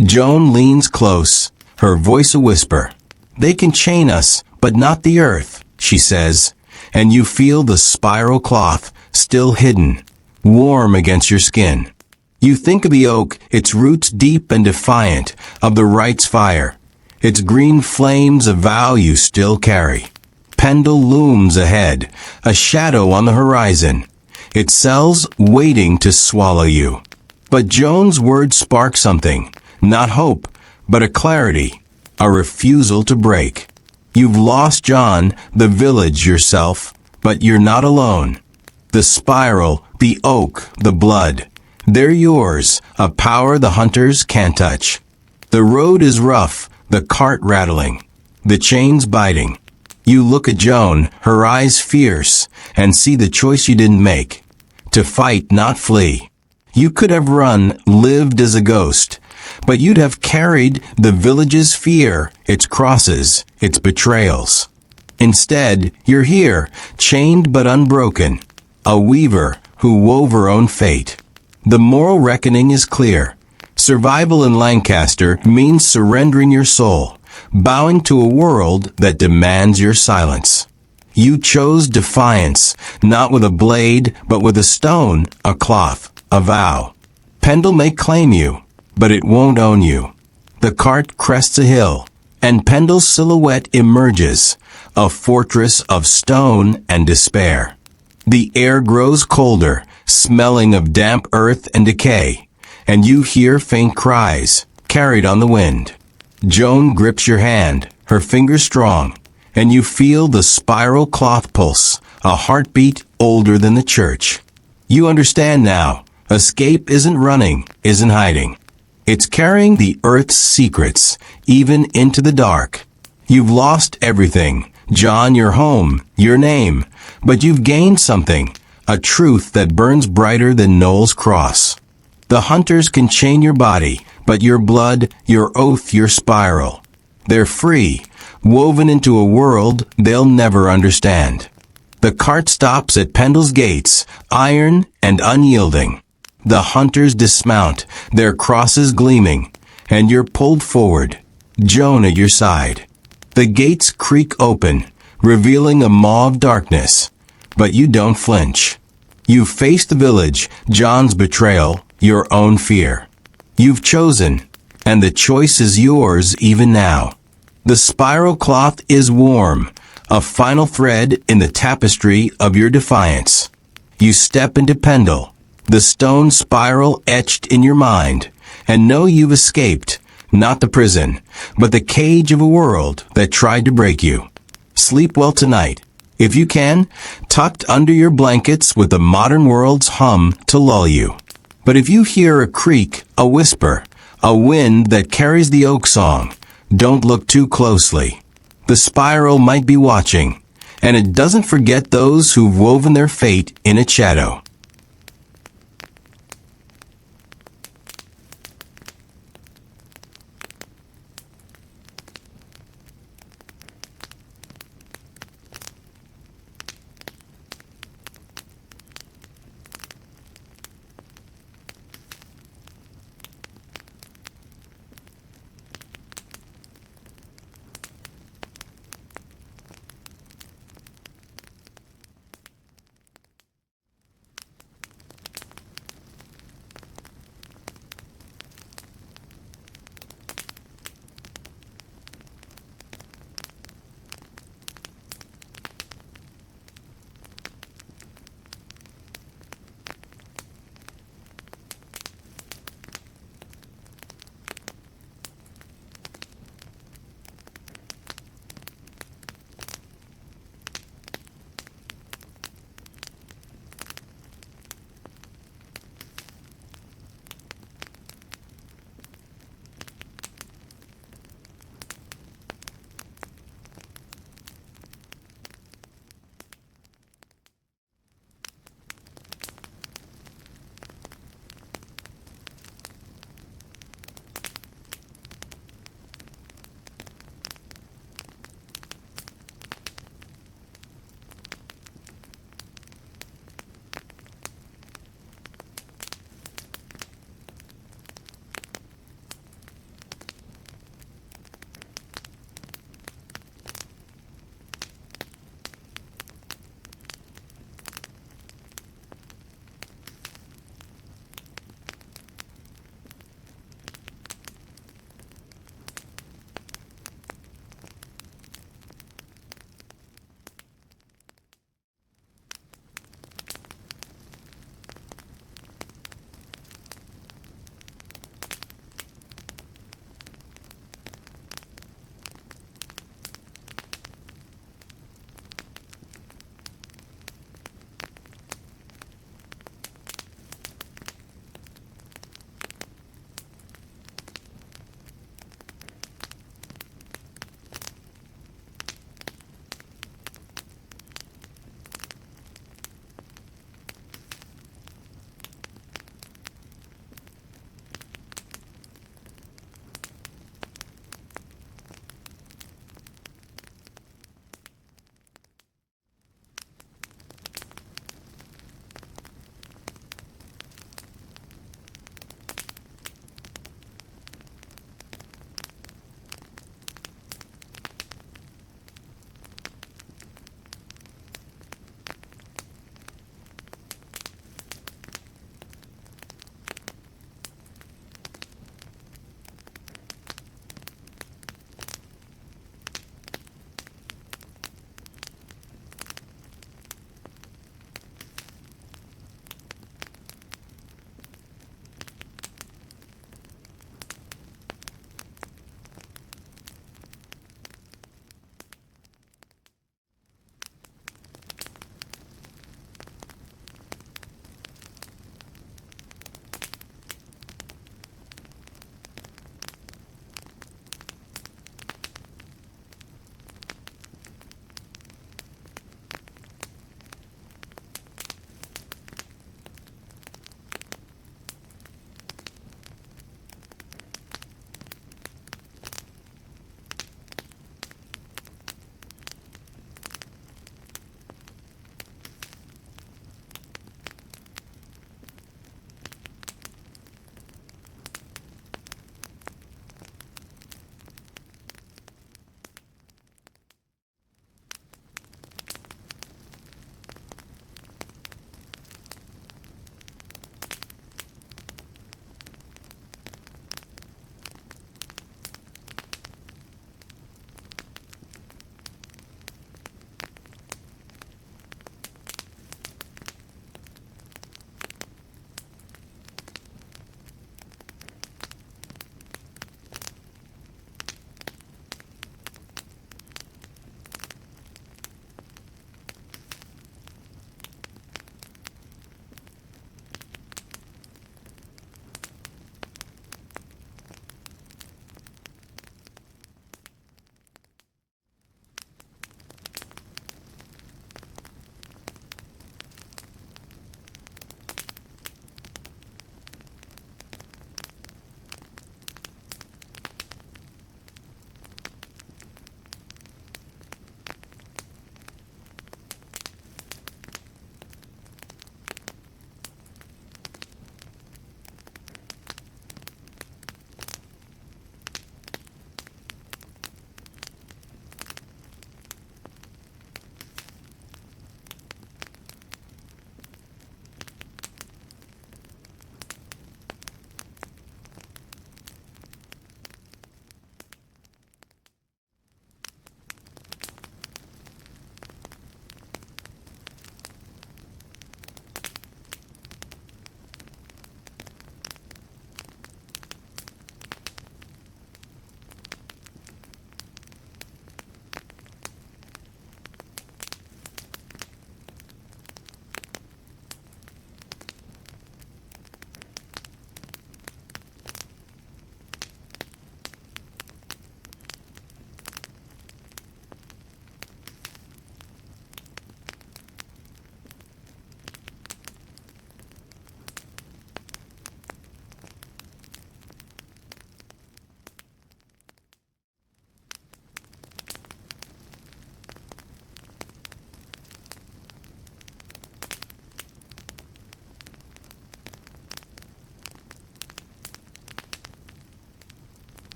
Joan leans close, her voice a whisper. They can chain us, but not the earth, she says, and you feel the spiral cloth, still hidden, warm against your skin. You think of the oak, its roots deep and defiant, of the right's fire, its green flames a vow you still carry. Pendle looms ahead, a shadow on the horizon, its cells waiting to swallow you. But Joan's words spark something, not hope, but a clarity, a refusal to break. You've lost John, the village, yourself, but you're not alone. The spiral, the oak, the blood, they're yours, a power the hunters can't touch. The road is rough, the cart rattling, the chains biting. You look at Joan, her eyes fierce, and see the choice you didn't make. To fight, not flee. You could have run, lived as a ghost, but you'd have carried the village's fear, its crosses, its betrayals. Instead, you're here, chained but unbroken, a weaver who wove her own fate. The moral reckoning is clear. Survival in Lancaster means surrendering your soul, bowing to a world that demands your silence. You chose defiance, not with a blade, but with a stone, a cloth, a vow. Pendle may claim you, but it won't own you. The cart crests a hill, and Pendle's silhouette emerges, a fortress of stone and despair. The air grows colder, smelling of damp earth and decay, and you hear faint cries, carried on the wind. Joan grips your hand, her fingers strong, and you feel the spiral cloth pulse, a heartbeat older than the church. You understand now, escape isn't running, isn't hiding. It's carrying the earth's secrets, even into the dark. You've lost everything, John, your home, your name, but you've gained something, a truth that burns brighter than Noel's cross. The hunters can chain your body, but your blood, your oath, your spiral. They're free, woven into a world they'll never understand. The cart stops at Pendle's gates, iron and unyielding. The hunters dismount, their crosses gleaming, and you're pulled forward, Joan at your side. The gates creak open, revealing a maw of darkness, but you don't flinch. You face the village, John's betrayal, your own fear. You've chosen, and the choice is yours even now. The spiral cloth is warm, a final thread in the tapestry of your defiance. You step into Pendle, the stone spiral etched in your mind, and know you've escaped, not the prison, but the cage of a world that tried to break you. Sleep well tonight. If you can, tucked under your blankets with the modern world's hum to lull you. But if you hear a creak, a whisper, a wind that carries the oak song, don't look too closely. The spiral might be watching, and it doesn't forget those who've woven their fate in its shadow.